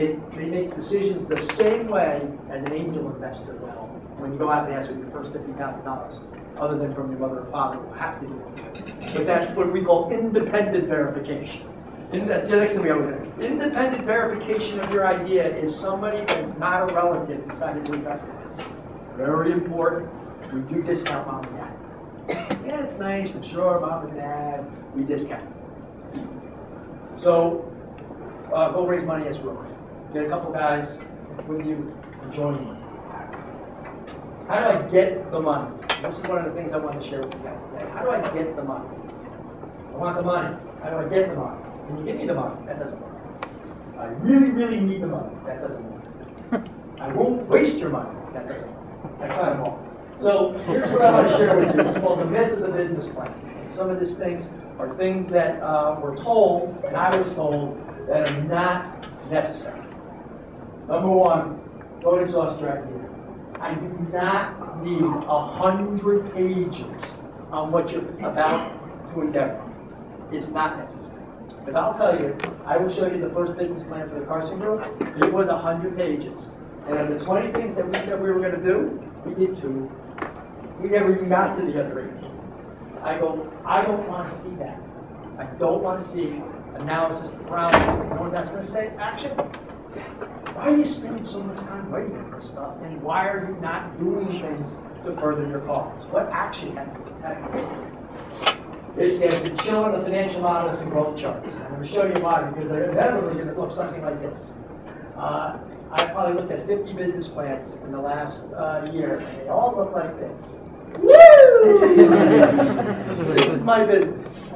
make decisions the same way as an angel investor will when you go out and ask for your first $50,000, other than from your mother or father who have to do it. But that's what we call independent verification. And that's the next thing we always say. Independent verification of your idea is somebody that's not a relative decided to invest in this. Very important. We do discount mom and dad. Yeah, it's nice. I'm sure mom and dad, we discount. So, go raise money as well. Get a couple guys with you to join me. How do I get the money? This is one of the things I want to share with you guys today. How do I get the money? I want the money. How do I get the money? Can you give me the money? That doesn't work. I really, really need the money. That doesn't work. I won't waste your money. That doesn't work. I try them all. So here's what I want to share with you. It's called the myth of the business plan. And some of these things are things that were told, and I was told, that are not necessary. Number one, don't exhaust your idea. I do not need 100 pages on what you're about to endeavor. It's not necessary. Because I'll tell you, I will show you the first business plan for the Carson Group. It was 100 pages. And of the 20 things that we said we were going to do, we did 2. We never even got to the other 18. I don't want to see that. I don't want to see analysis, paralysis. You know what that's going to say? Action. Why are you spending so much time writing for this stuff? And why are you not doing things to further your cause? What action have you taken? This is to chill on the financial models and growth charts. I'm going to show you why, because they're inevitably going to look something like this. I probably looked at 50 business plans in the last year, and they all look like this. Woo! This is my business.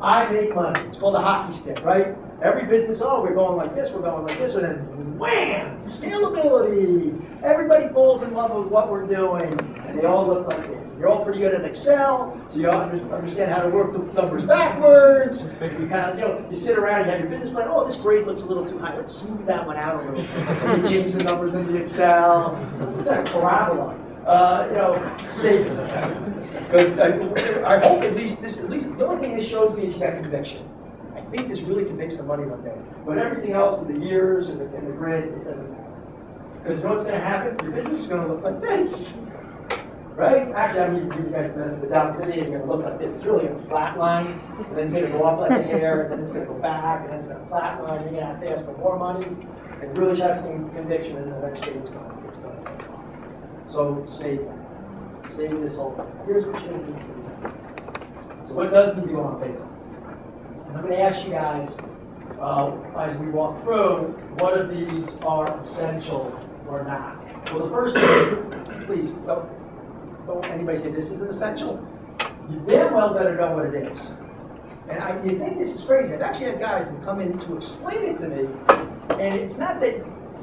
I make money. It's called a hockey stick, right? Every business, oh, we're going like this, and then wham! Scalability! Everybody falls in love with what we're doing, and they all look like this. You're all pretty good at Excel, so you understand how to work the numbers backwards. You sit around, you have your business plan. Oh, this grade looks a little too high. Let's smooth that one out a little. You change the numbers in the Excel. This is a parabola. Safe. Because I hope at least the only thing this shows me is you got conviction. I think this really convicts somebody one day. But everything else with the years and the grid, it doesn't matter. Because you know what's going to happen? Your business is going to look like this. Right? Actually, I'm going to give you guys the density, and you're going to look like this. It's really a flat line, and then it's going to go up like the air, and then it's going to go back, and then it's going to flat line. You're going to have to ask for more money, and really show some conviction, and the next day it's going to take off. So save that. Save this whole thing. Here's what you're going to do. So what does need to go on paper? And I'm going to ask you guys, as we walk through, what of these are essential or not? Well, the first thing is, please, don't anybody say this isn't essential. You damn well better know what it is. And you think this is crazy. I've actually had guys that come in to explain it to me, and it's not that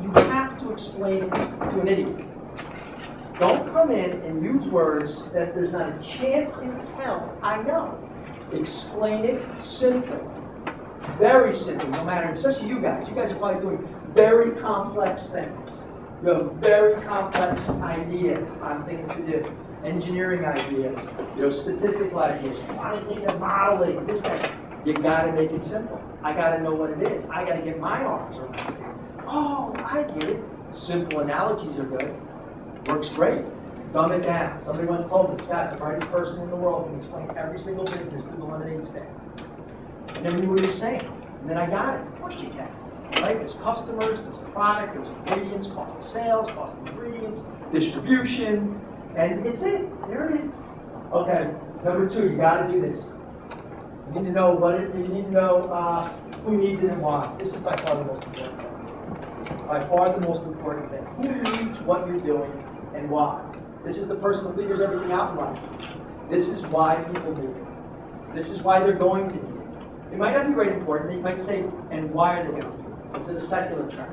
you have to explain it to an idiot. Don't come in and use words that there's not a chance in hell I know. Explain it simply. Very simple, no matter, especially you guys. You guys are probably doing very complex things. You have very complex ideas on things to do. Engineering ideas, statistical ideas, quantitative modeling, this, that. You gotta make it simple. I gotta know what it is. I gotta get my arms around it. Oh, I get it. Simple analogies are good. Works great. Dumb it down. Somebody once told me, Scott, the brightest person in the world can explain every single business through the lemonade stand. I never knew what he was saying. And then I got it. Of course you can. Right? There's customers, there's product, there's ingredients, cost of sales, cost of ingredients, distribution, and it's it. There it is. Okay, number 2, you got to do this. You need to know you need to know who needs it and why. This is by far the most important thing. By far the most important thing. Who needs what you're doing and why? This is the person who figures everything out in life. This is why people need it. This is why they're going to need it. It might not be very important. You might say, and why are they going to do it? Is it a secular trend?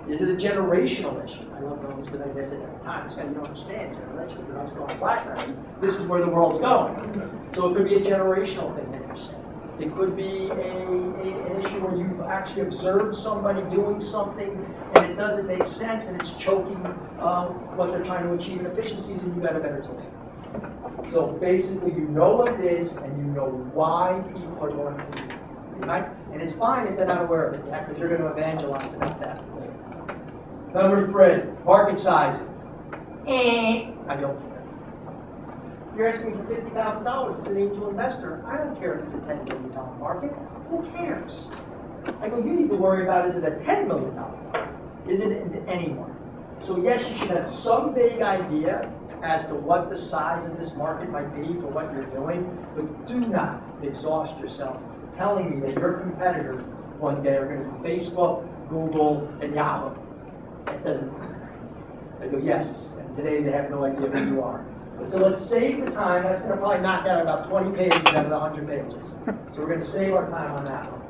Is it a generational issue? I love those because I guess at every time. It's kind of, you don't understand generation. You're not still on BlackBerry. This is where the world's going. So it could be a generational thing that you're saying. It could be an issue where you've actually observed somebody doing something and it doesn't make sense and it's choking what they're trying to achieve in efficiencies, and you've got a better tool. So basically, you know what it is and you know why people are going to do it. Right? And it's fine if they're not aware of it yet, because you're going to evangelize about that later. Number 3, market size. I don't care. You're asking me for $50,000 as an angel investor. I don't care if it's a $10 million market. Who cares? I go, you need to worry about, is it a $10 million market? Is it any more? So yes, you should have some vague idea as to what the size of this market might be for what you're doing, but do not exhaust yourself telling me that your competitors one day are going to be Facebook, Google, and Yahoo. It doesn't matter. I go, yes, and today they have no idea who you are. So let's save the time. That's going to probably knock out about 20 pages out of the 100 pages. So we're going to save our time on that one.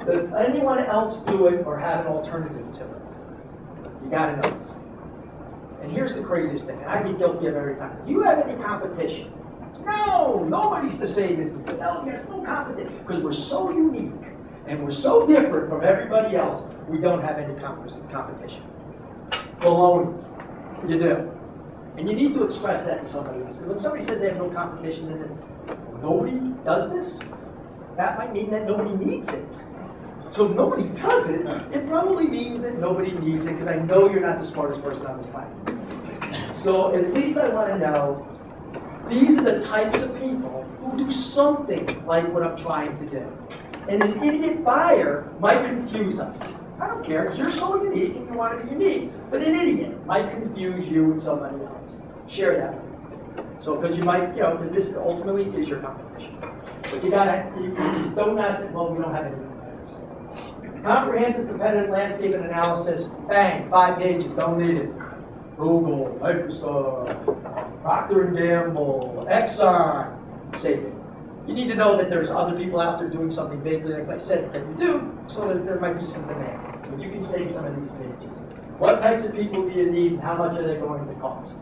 Does anyone else do it or have an alternative to it? You got to know this. And here's the craziest thing, and I get guilty of every time. Do you have any competition? No, nobody's the same as me. Fidelity has no competition because we're so unique and we're so different from everybody else. We don't have any competition. Baloney. You do. And you need to express that to somebody else. Because when somebody says they have no competition and then nobody does this, that might mean that nobody needs it. So if nobody does it, it probably means that nobody needs it, because I know you're not the smartest person on this planet. So at least I want to know, these are the types of people who do something like what I'm trying to do. And an idiot buyer might confuse us. I don't care, because you're so unique and you want to be unique. But an idiot might confuse you with somebody else. Share that with me. So, because you might, because this ultimately is your competition. But you gotta, you don't have to, well, we don't have any competitors. Comprehensive competitive landscape and analysis, bang, 5 pages, don't need it. Google, Microsoft, Procter & Gamble, Exxon, save it. You need to know that there's other people out there doing something vaguely, like I said, that you do, so that there might be some demand. But you can save some of these pages. What types of people do you need, and how much are they going to cost?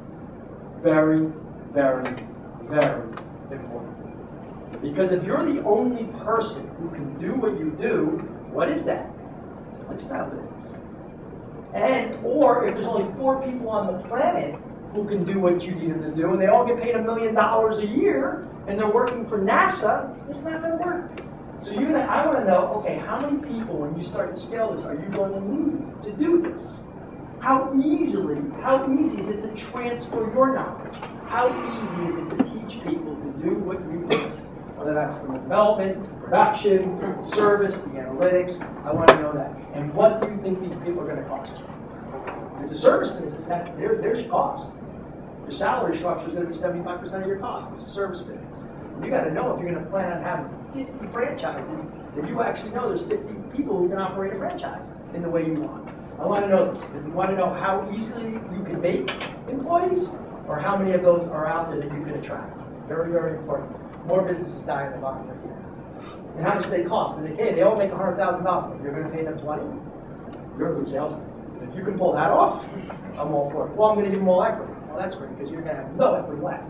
Very, very, very important. Because if you're the only person who can do what you do, what is that? It's a lifestyle business. Or if there's only 4 people on the planet who can do what you need them to do, and they all get paid $1 million a year, and they're working for NASA, it's not going to work. So I want to know, okay, how many people, when you start to scale this, are you going to need to do this? How easy is it to transfer your knowledge? How easy is it to teach people to do what you do? Whether that's from the development, production, service, the analytics, I want to know that. And what do you think these people are going to cost you? If it's a service business, there's your cost. Your salary structure is going to be 75% of your cost. It's a service business. You got to know if you're going to plan on having 50 franchises, that you actually know there's 50 people who can operate a franchise in the way you want. I want to know this. If you want to know how easily you can make employees, or how many of those are out there that you can attract. Very, very important. More businesses die in the bottom of the year. And how much do they cost? And they all make $100,000, but you're going to pay them 20. You're a good salesman. If you can pull that off, I'm all for it. Well, I'm going to give them all equity. Well, that's great, because you're going to have no equity left.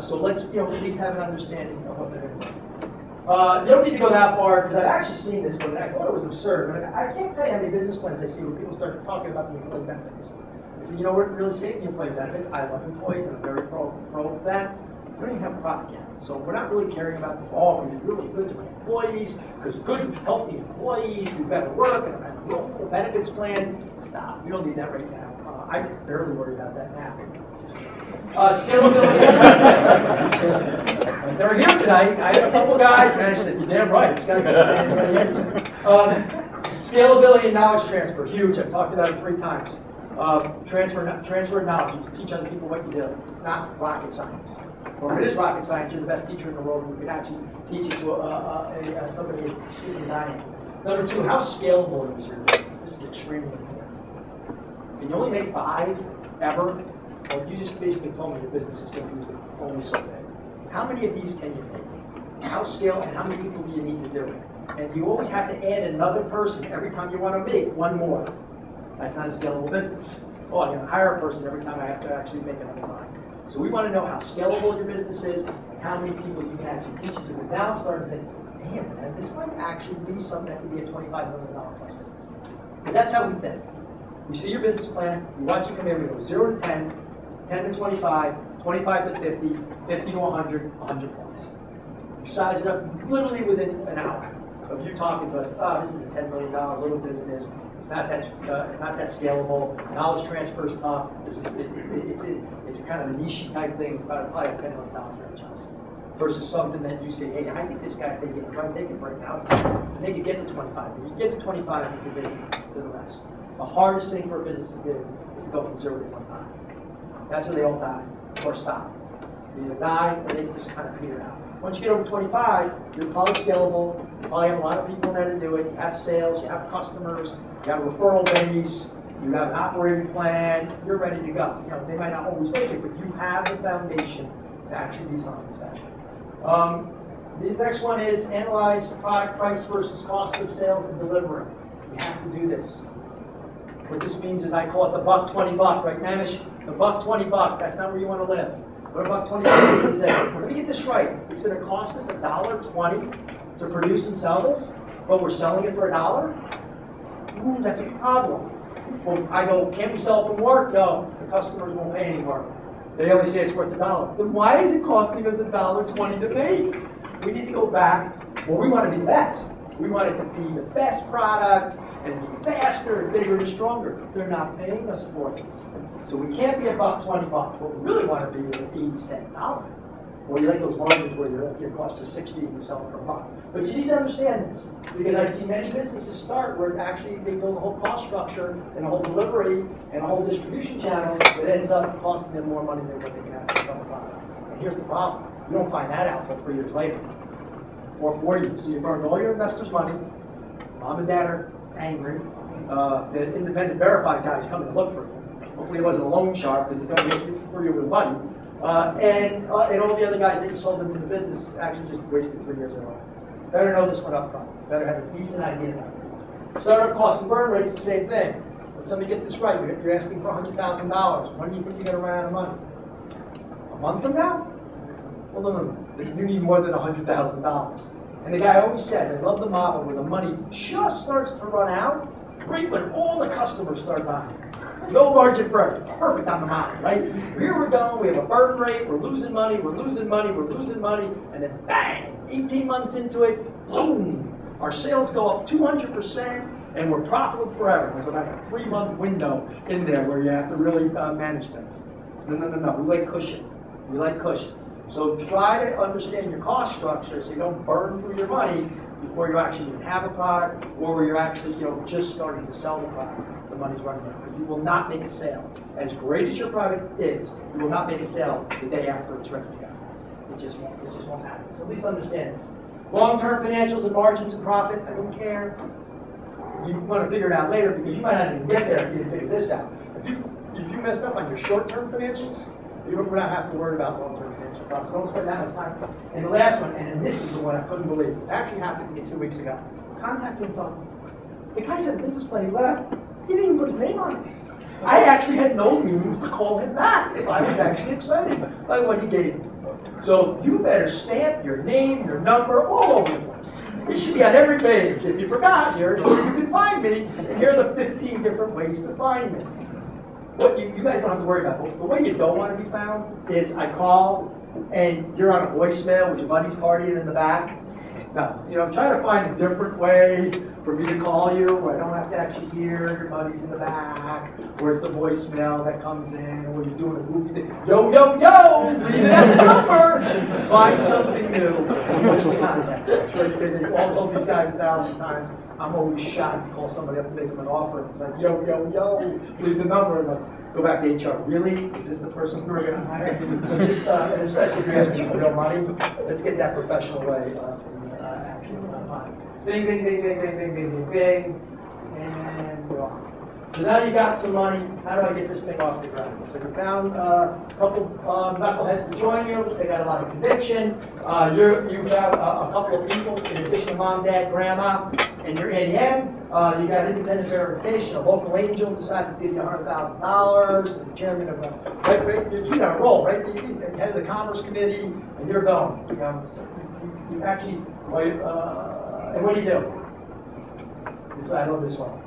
So let's at least have an understanding of what they're going to do. You don't need to go that far, because I've actually seen this one, and I thought it was absurd. But I can't tell you how many business plans I see where people start talking about the employee benefits. I said, what really saved the employee benefits? I love employees, and I'm very pro of that. We don't even have a product yet. So we're not really caring about the all. We're really good to my employees, because good, healthy employees do better work, and I have a real full benefits plan. Stop. We don't need that right now. I barely worry about that now. Scalability. They're here tonight. I had a couple guys, and I said, you're damn right. It's got to be. Scalability and knowledge transfer. Huge. I've talked about it 3 times. Transfer of knowledge. You can teach other people what you do. It's not rocket science. Or if it is rocket science, you're the best teacher in the world, and you can actually teach it to somebody as I am. Number 2, how scalable is your business? This is extremely important. Can you only make 5 ever? Or you just basically told me your business is going to be only so big. How many of these can you make? how scale and how many people do you need to do it? And you always have to add another person every time you want to make one more. That's not a scalable business. Oh, I'm going to hire a person every time I have to actually make another line. So we want to know how scalable your business is and how many people you can actually teach it to. But now I'm starting to think, damn, man, this might actually be something that could be a $25 million plus business. Because that's how we think. We see your business plan, we watch you come in, we go 0 to 10, 10 to 25, 25 to 50, 50 to 100, 100 plus. You size it up literally within an hour of you talking to us. Oh, this is a $10 million little business. It's not that scalable. Knowledge transfer is tough. It's a kind of a niche type thing. It's about probably a $10 million franchise versus something that you say, hey, I think this guy, if they get it right, they can break out. And they can get to 25. If you get to 25, you can get to the rest. The hardest thing for a business to do is to go from 0 to 25. That's where they all die or stop. They either die or they just kind of peter out. Once you get over 25, you're probably scalable. You probably have a lot of people there to do it. You have sales, you have customers, you have a referral base, you have an operating plan. You're ready to go. You know, they might not always make it, but you have the foundation to actually be something special. The next one is analyze product price versus cost of sales and delivery. You have to do this. What this means is I call it the $1.20, right, Manish? The $1.20. That's not where you want to live. What about $20 means is that, let me get this right. It's going to cost us $1.20 to produce and sell this, but we're selling it for $1? Ooh, that's a problem. Well, I go, can't we sell it for more? No, the customers won't pay any more. They only say it's worth $1. Then why is it costing us $1.20 to make? We need to go back. Well, we want to be the best. We want it to be the best product and be faster and bigger and stronger. They're not paying us for this. So we can't be above $20. What we really want to be is an 80-cent dollar. Or you like those margins where your cost is 60 and you sell it for $1. But you need to understand this, because I see many businesses start where actually they build a whole cost structure and a whole delivery and a whole distribution channel that ends up costing them more money than what they can actually sell the product. And here's the problem. You don't find that out until 3 years later. Or 4 years. So you burned all your investors' money. Mom and dad are angry. The independent verified guy is coming to look for you. Hopefully it wasn't a loan shark because he's going to get for you with money. And all the other guys that you sold into the business actually just wasted 3 years of life. Better know this one up front. Better have a decent idea about this. Startup cost and burn rate's the same thing. Let somebody get this right. You're asking for $100,000. When do you think you're going to run out of money? A month from now? Well, no. You need more than $100,000. And the guy always says, I love the model where the money just starts to run out right when all the customers start buying. No margin for error. Perfect on the model, right? Here we're going, we have a burn rate, we're losing money, and then bang, 18 months into it, boom, our sales go up 200%, and we're profitable forever. There's about a 3-month window in there where you have to really manage things. No. We like cushion. So try to understand your cost structure so you don't burn through your money before you actually even have a product or where you're actually just starting to sell the product. The money's running out. Because you will not make a sale. As great as your product is, you will not make a sale the day after it's ready to go. It just won't happen. So at least understand this. Long-term financials and margins and profit, I don't care. You want to figure it out later because you might not even get there if you didn't figure this out. If you messed up on your short-term financials, you don't have to worry about long-term financial profits. Don't spend that much time. And the last one, and this is the one I couldn't believe. It actually happened to me 2 weeks ago. Contact info. The guy said business plan, he left. He didn't even put his name on it. I actually had no means to call him back if I was actually excited by what he gave me. So you better stamp your name, your number, all over the place. It should be on every page. If you forgot, here's where you can find me, and here are the 15 different ways to find me. What you guys don't have to worry about. The way you don't want to be found is I call, and you're on a voicemail with your buddies partying in the back. No, try to find a different way for me to call you where I don't have to actually hear your buddies in the back. Where's the voicemail that comes in? Where you're doing a goofy thing. Yo, leave it at the number. Find something new. What's the contact? I'm sure they've all told these guys 1,000 times. I'm always shocked to call somebody up and make them an offer. It's like, yo, leave the number. And like, go back to HR. Really? Is this the person who we're going to hire? So just, and especially if you're asking for real money, let's get that professional way. Bing, and we're on. So now you got some money. How do I get this thing off the ground? So you found a couple knuckleheads to join you. They got a lot of conviction. You have a couple of people, in addition to mom, dad, grandma, and your ADM. You got independent verification. A local angel decided to give you $100,000. The chairman of you got a role, right? The head of the Commerce Committee, and you're going. You actually, and what do you do? I love this one.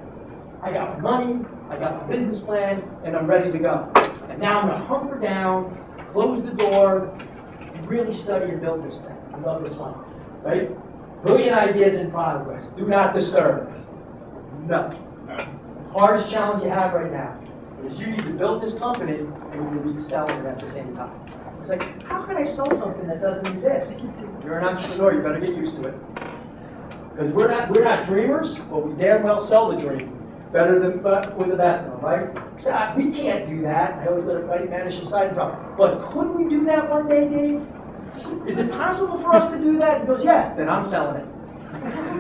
I got my money, I got my business plan, and I'm ready to go. And now I'm going to hunker down, close the door, and really study and build this thing. I love this one, right? Brilliant ideas in progress. Do not disturb. No. The hardest challenge you have right now is you need to build this company and you need to sell it at the same time. It's like, how can I sell something that doesn't exist? You're an entrepreneur, you better get used to it. Because we're not dreamers, but we damn well sell the dream. Better than with the best of them, right? So we can't do that. I always let everybody manage some side problem. But could we do that one day, Dave? Is it possible for us to do that? He goes, yes, then I'm selling it.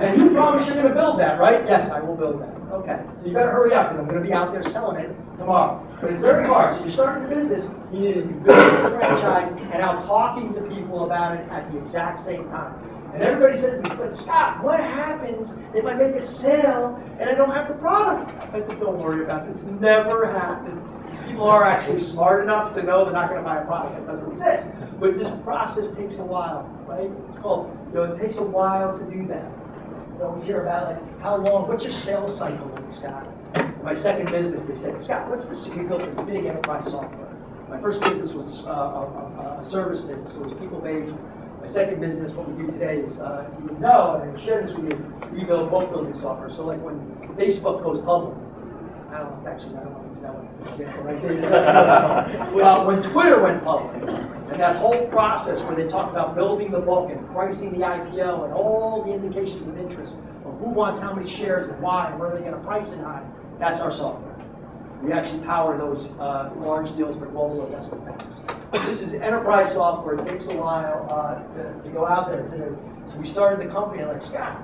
And you promise you're going to build that, right? Yes, I will build that. Okay. So you better hurry up because I'm going to be out there selling it tomorrow. But it's very hard. So you're starting a business, you need to be building a franchise and out talking to people about it at the exact same time. And everybody says to me, but Scott, what happens if I make a sale and I don't have the product? I said, don't worry about it. It's never happened. People are actually smart enough to know they're not going to buy a product that doesn't exist. But this process takes a while, right? It's called, it takes a while to do that. You always hear about, like, how long, what's your sales cycle, Scott? In my second business, they said, Scott, what's the secret? We built this big enterprise software. My first business was a service business, so it was people-based. My second business, what we do today is, you know, and I share this with you, we build boat building software. So like when Facebook goes public, I don't know if that one is an example right there. Well, when Twitter went public, and that whole process where they talk about building the book and pricing the IPO and all the indications of interest of who wants how many shares and why and where they're going to price it on, that's our software. We actually power those large deals for global investment banks. This is enterprise software. It takes a while to go out there. So we started the company, and like, Scott,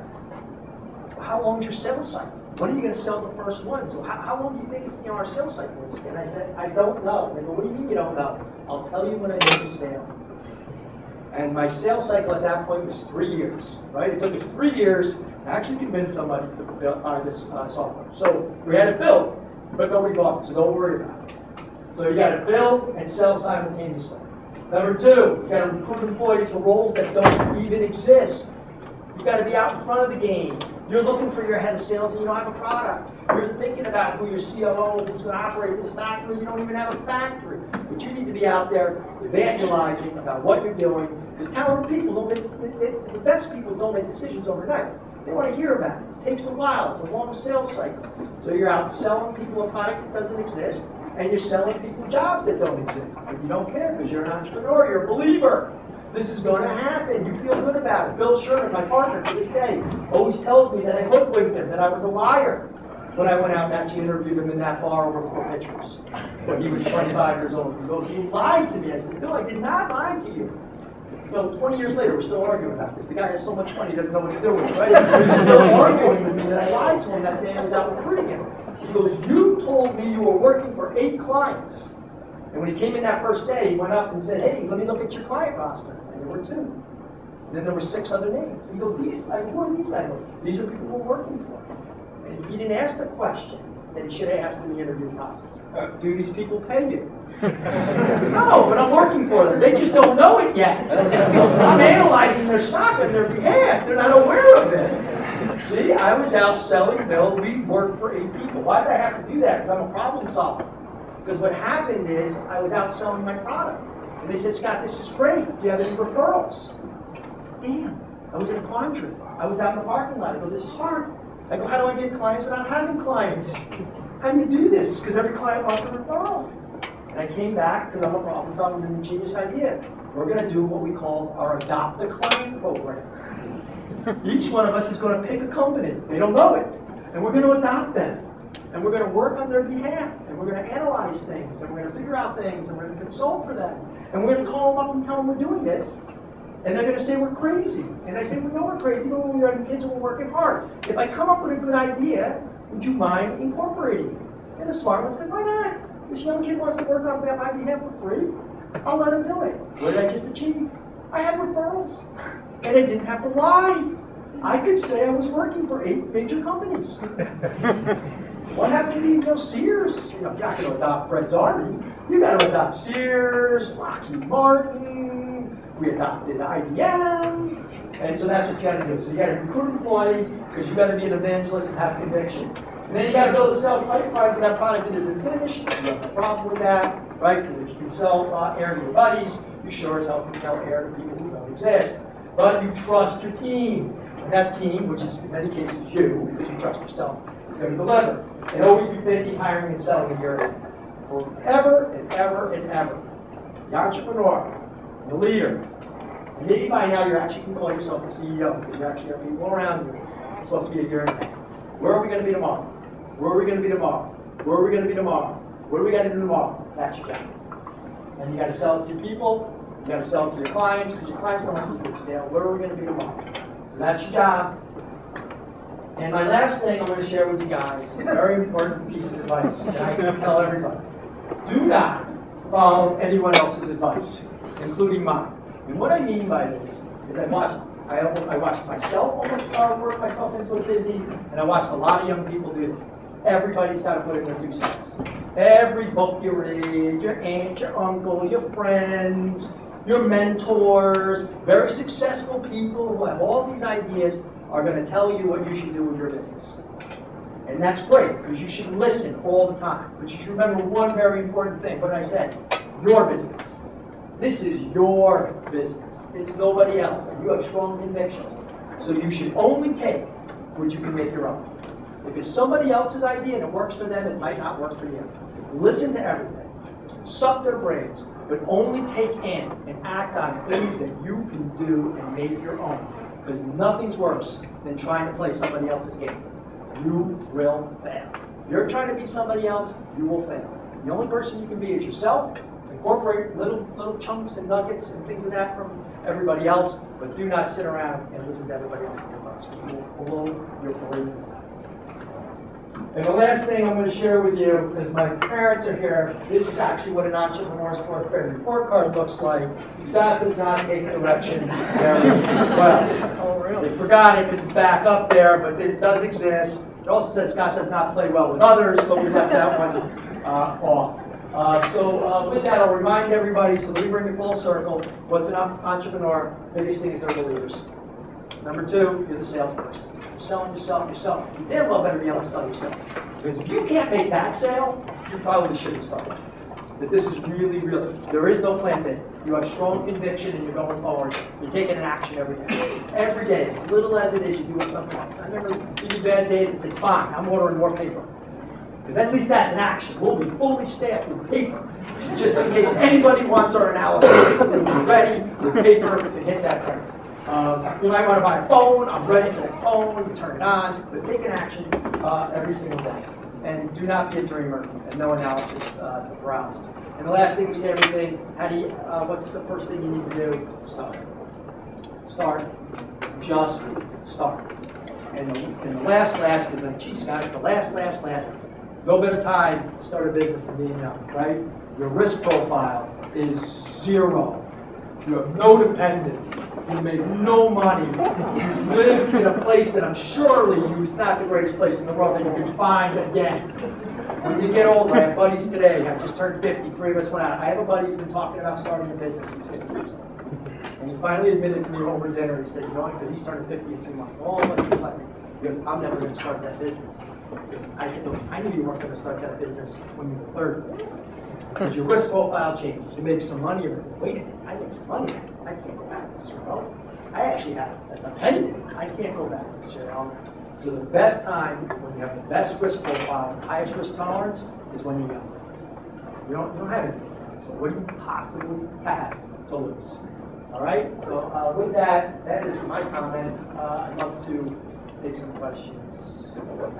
how long is your sales cycle? When are you going to sell the first one? So how long do you think our sales cycle is? And I said, I don't know. They go, what do you mean you don't know? I'll tell you when I make a sale. And my sales cycle at that point was 3 years, right? It took us 3 years to actually convince somebody to build this software. So we had it built. But nobody bought it, so don't worry about it. So you got to build and sell simultaneously. Number two, you got to recruit employees for roles that don't even exist. You got to be out in front of the game. You're looking for your head of sales and you don't have a product. You're thinking about who your COO, who's going to operate this factory. You don't even have a factory. But you need to be out there evangelizing about what you're doing. Because talented people don't make, the best people don't make decisions overnight. They want to hear about it. It takes a while. It's a long sales cycle. So you're out selling people a product that doesn't exist, and you're selling people jobs that don't exist. But you don't care because you're an entrepreneur. You're a believer. This is going to happen. You feel good about it. Bill Sherman, my partner to this day, always tells me that I hoodwinked him, that I was a liar when I went out and actually interviewed him in that bar over 4 pictures when he was 25 years old. He goes, you lied to me. I said, Bill, I did not lie to you. So 20 years later, we're still arguing about this. The guy has so much money, he doesn't know what to do with it, right? He's still arguing with me that I lied to him that day I was out recruiting him. He goes, you told me you were working for 8 clients. And when he came in that first day, he went up and said, hey, let me look at your client roster. And there were 2. And then there were 6 other names. He goes, who are these guys? These are people we're working for. And he didn't ask the question that he should have asked in the interview process. Do these people pay you? No, but I'm working for them. They just don't know it yet. I'm analyzing their stock on their behalf. They're not aware of it. See, I was out selling Bill. We worked for 8 people. Why did I have to do that? Because I'm a problem solver. Because what happened is I was out selling my product. And they said, Scott, this is great. Do you have any referrals? Damn, I was in a quandary. I was out in the parking lot. I go, this is hard. I go, how do I get clients without having clients? How do you do this? Because every client wants a referral. And I came back because I'm a problem solver with an ingenious idea. We're going to do what we call our Adopt a Client program. Each one of us is going to pick a company. They don't know it. And we're going to adopt them. And we're going to work on their behalf. And we're going to analyze things. And we're going to figure out things. And we're going to consult for them. And we're going to call them up and tell them we're doing this. And they're going to say we're crazy. And I say, we know we're crazy, but when we're kids and we're working hard. If I come up with a good idea, would you mind incorporating it? And the smart one said, why not? This young kid wants to work on my behalf for free. I'll let him do it. What did I just achieve? I had referrals. And I didn't have to lie. I could say I was working for 8 major companies. What happened to Sears? You're not going to adopt Fred's Army. You got to adopt Sears, Lockheed Martin. We adopted IBM. And so that's what you got to do. So you got to recruit employees because you got to be an evangelist and have conviction. And then you got to build a sales pipeline for that product that isn't finished. You have no problem with that, right? Because if you can sell air to your buddies, you sure as hell can sell air to people who don't exist. But you trust your team. And that team, which is in many cases you, because you trust yourself, is going to deliver. And always be thinking, hiring, and selling in your forever and ever and ever. The entrepreneur, the leader. And maybe by now you actually can call yourself the CEO because you actually have people around you. It's supposed to be a year and a half. Where are we going to be tomorrow? Where are we going to be tomorrow? Where are we going to be tomorrow? What do we got to do tomorrow? That's your job. And you got to sell it to your people. You got to sell it to your clients because your clients don't have to keep it stale. Where are we going to be tomorrow? So that's your job. And my last thing I'm going to share with you guys, a very important piece of advice that I can tell everybody. Do not follow anyone else's advice, including mine. And what I mean by this is I watched myself almost work myself into a busy, and I watched a lot of young people do this. Everybody's got to put in their 2 cents. Every book you read, your aunt, your uncle, your friends, your mentors, very successful people who have all these ideas are going to tell you what you should do with your business. And that's great, because you should listen all the time. But you should remember one very important thing. What did I say? Your business. This is your business. It's nobody else. And you have strong convictions. So you should only take what you can make your own. If it's somebody else's idea and it works for them, it might not work for you. Listen to everything. Suck their brains. But only take in and act on things that you can do and make your own. Because nothing's worse than trying to play somebody else's game. You will fail. If you're trying to be somebody else, you will fail. The only person you can be is yourself. Incorporate little chunks and nuggets and things of that from everybody else, but do not sit around and listen to everybody else's advice. You will blow your brains. And the last thing I'm going to share with you is my parents are here. This is actually what an entrepreneur's fourth grade report card looks like. Scott does not take direction very well. Oh, really? They forgot it because it's back up there, but it does exist. It also says Scott does not play well with others, but we left that one off. So with that, I'll remind everybody, so let me bring it full circle. What's an entrepreneur? Biggest thing is they're the leaders. Number 2, you're the salesperson. You're selling yourself. You damn well better be able to sell yourself. Because if you can't make that sale, you probably shouldn't start. That this is really, really, there is no plan B. You have strong conviction and you're going forward. You're taking an action every day. Every day, as little as it is, you do it something else. I remember giving bad days and say, fine, I'm ordering more paper. Because at least that's an action. We'll be fully staffed with paper. Just in case anybody wants our analysis, we'll be ready with paper to hit that thing. You might want to buy a phone. I'm ready for that phone. You turn it on. But take an action every single day. And do not be a dreamer and no analysis to paralysis. And the last thing we say everything, what's the first thing you need to do? Start. Start. Just start. And the last, because then, geez, guys, the last, no better time to start a business than being young, right? Your risk profile is 0. You have no dependents. You make no money. You live in a place that I'm surely is not the greatest place in the world that you can find again. When you get older, I have buddies today. I've just turned 50. 3 of us went out. I have a buddy who's been talking about starting a business. He's 50 years old. And he finally admitted to me over dinner. He said, you know what? Because he's turning 50 in 3 months. Oh, what do you like me? He goes, I'm never going to start that business. I said, look, I knew you weren't going to start that business when you were 30. Because your risk profile changes. You make some money. You're like, wait a minute, I make some money. I can't go back to this, I actually have a dependent. I can't go back to this, So the best time when you have the best risk profile, the highest risk tolerance, is when you're young. You don't have anything. So what do you possibly have to lose? All right? So with that is my comments. I'd love to take some questions. And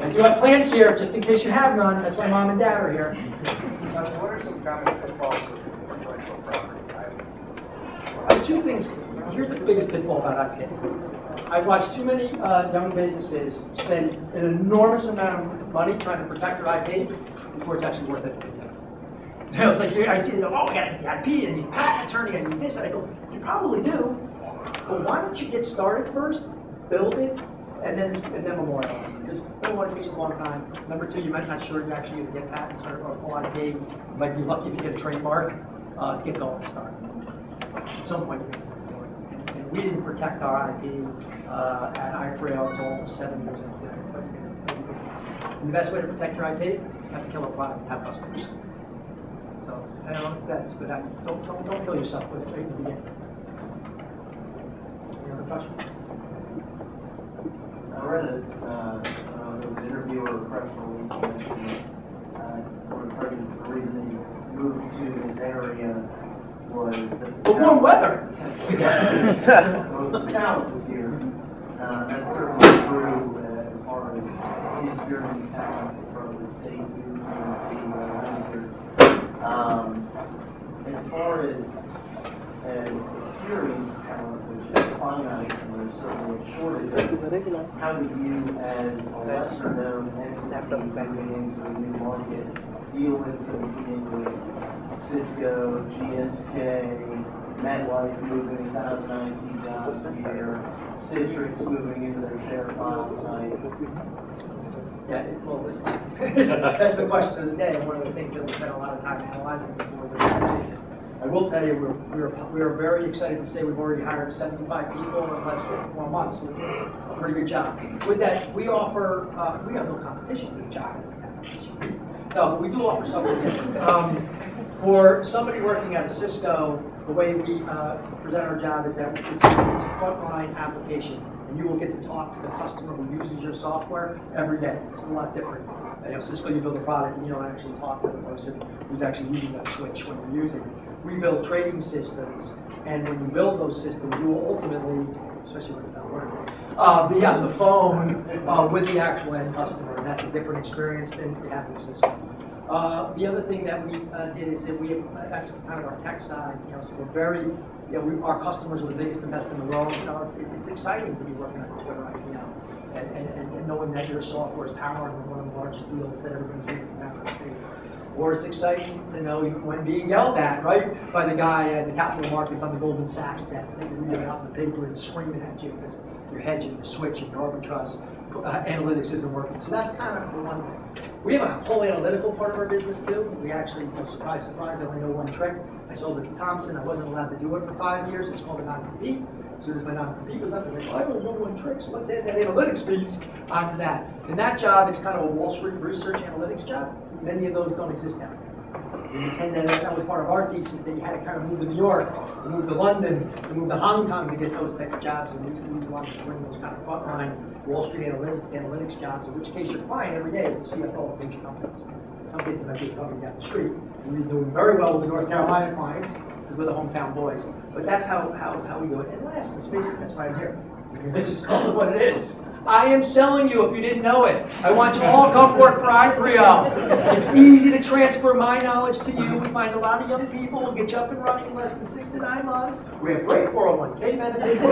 I do have plans here, just in case you have none. That's why Mom and Dad are here. What are some common pitfalls of intellectual property? 2 things. Here's the biggest pitfall about IP. I've watched too many young businesses spend an enormous amount of money trying to protect their IP before it's actually worth it. So it's like, I see them, oh, I got the IP, and you patent attorney, I need this, and I go, you probably do, but why don't you get started first, build it, and then memorialize it? Because number one, it takes a long time. Number two, you might not sure you're actually going to get patents or full IP. You might be lucky if you get a trademark to get going and start. At some point, you're going to do it. And we didn't protect our IP at Ipreo until almost 7 years into it. And the best way to protect your IP, you have to kill a product and have customers. So, I don't know if that's, but don't kill yourself with it right in the beginning. Any other questions? I read there was an interview or a press release mentioning the reason you moved to this area was that the warm weather. the talent was here. That's certainly true as far as inexperienced talent from the state manager. As far as experienced talent, which is finite, and there's certainly a shortage, how do you, as a lesser-known entity moving into a new market, deal with competing with Cisco, GSK, MetLife moving 1,019 jobs a year, Citrix moving into their share file site? Yeah, well, listen, that's the question of the day, and one of the things that we spent a lot of time analyzing before this decision. I will tell you, we are very excited to say we've already hired 75 people in less than 4 months. So we're doing a pretty good job. With that, we offer, we have no competition with the job. No, but we do offer something different. For somebody working at a Cisco, the way we present our job is that it's a frontline application, and you will get to talk to the customer who uses your software every day. It's a lot different. You know, Cisco, you build a product and you don't actually talk to the person who's actually using that switch when you're using it. We build trading systems, and when you build those systems, you will ultimately, especially when it's not working, be on the phone with the actual end customer, and that's a different experience than you have with Cisco. The other thing that we did is that that's kind of our tech side, you know, so we're very, you know, our customers are the biggest and best in the world. You know, it's exciting to be working on Twitter right now, and knowing that your software is powering one of the largest deals that everybody's doing now. Or it's exciting to know when being yelled at, right, by the guy at the capital markets on the Goldman Sachs desk, they can read it out in the paper and screaming at you because you're hedging, you're switching, your arbitrage analytics isn't working. So that's kind of the one thing. We have a whole analytical part of our business too. We actually, surprise, surprise, I only know one trick. I sold it to Thompson. I wasn't allowed to do it for 5 years. It's called a non-compete. As soon as my non-compete was up, I was like, well, I only know one trick, so let's add that analytics piece onto that. And that job is kind of a Wall Street research analytics job. Many of those don't exist now. And then that was part of our thesis that you had to kind of move to New York, to move to London, to move to Hong Kong to get those type of jobs. And we wanted to bring those kind of frontline Wall Street analytics jobs, in which case your client every day is the CFO of major companies. In some cases, I think coming down the street. We're doing very well with the North Carolina clients because we're the hometown boys. But that's how we do it. And last, let's face it, that's why I'm here. This is called what it is. I am selling you if you didn't know it. I want you to all come work for Ipreo. It's easy to transfer my knowledge to you. We find a lot of young people who get you up and running in less than 6 to 9 months. We have great 401k benefits,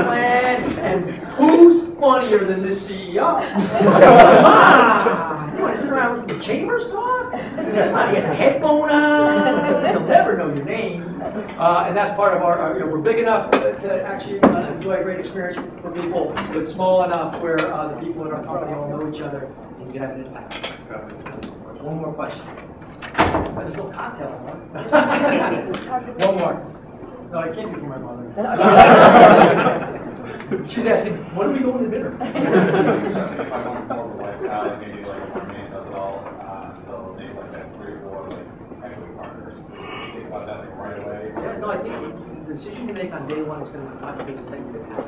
plan, and who's funnier than this CEO? Come on! You want to sit around and listen to Chambers talk? Come on, he has a headphone on. He'll never know your name. And that's part of our, we're big enough to actually enjoy a great experience for people, but small enough where the people in our company all know each other and you can have an impact. One more question. There's no cocktail on. One more. No, I can't be for my mother. She's asking, when are we going to dinner? If I want more of a lifestyle, maybe like one man does it all, so maybe like that 3 or 4 like equity partners. Think about that like right away. Yeah, no, I think the decision you make on day one is going to define the business that you're going to have.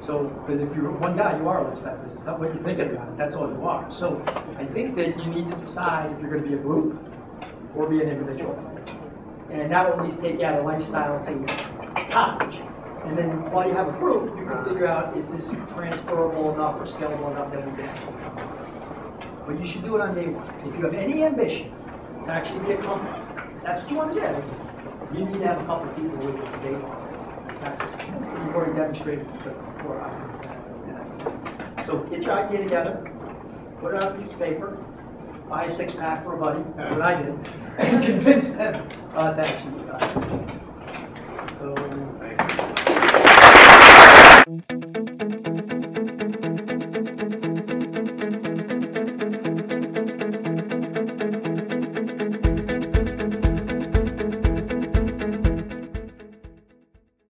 So, because if you're one guy, you are a lifestyle business. Not what you're thinking about. That's all you are. So, I think that you need to decide if you're going to be a group or be an individual. And that will at least take you out of lifestyle to college. And then while you have a group, you can figure out, is this transferable enough or scalable enough that we can actually come. But you should do it on day one. If you have any ambition to actually be a company, that's what you want to do. You need to have a couple of people with you on day one. you've already demonstrated the core items that. So get your idea together, put it on a piece of paper, buy a 6-pack for a buddy, that's what I did, and convince them that you. So.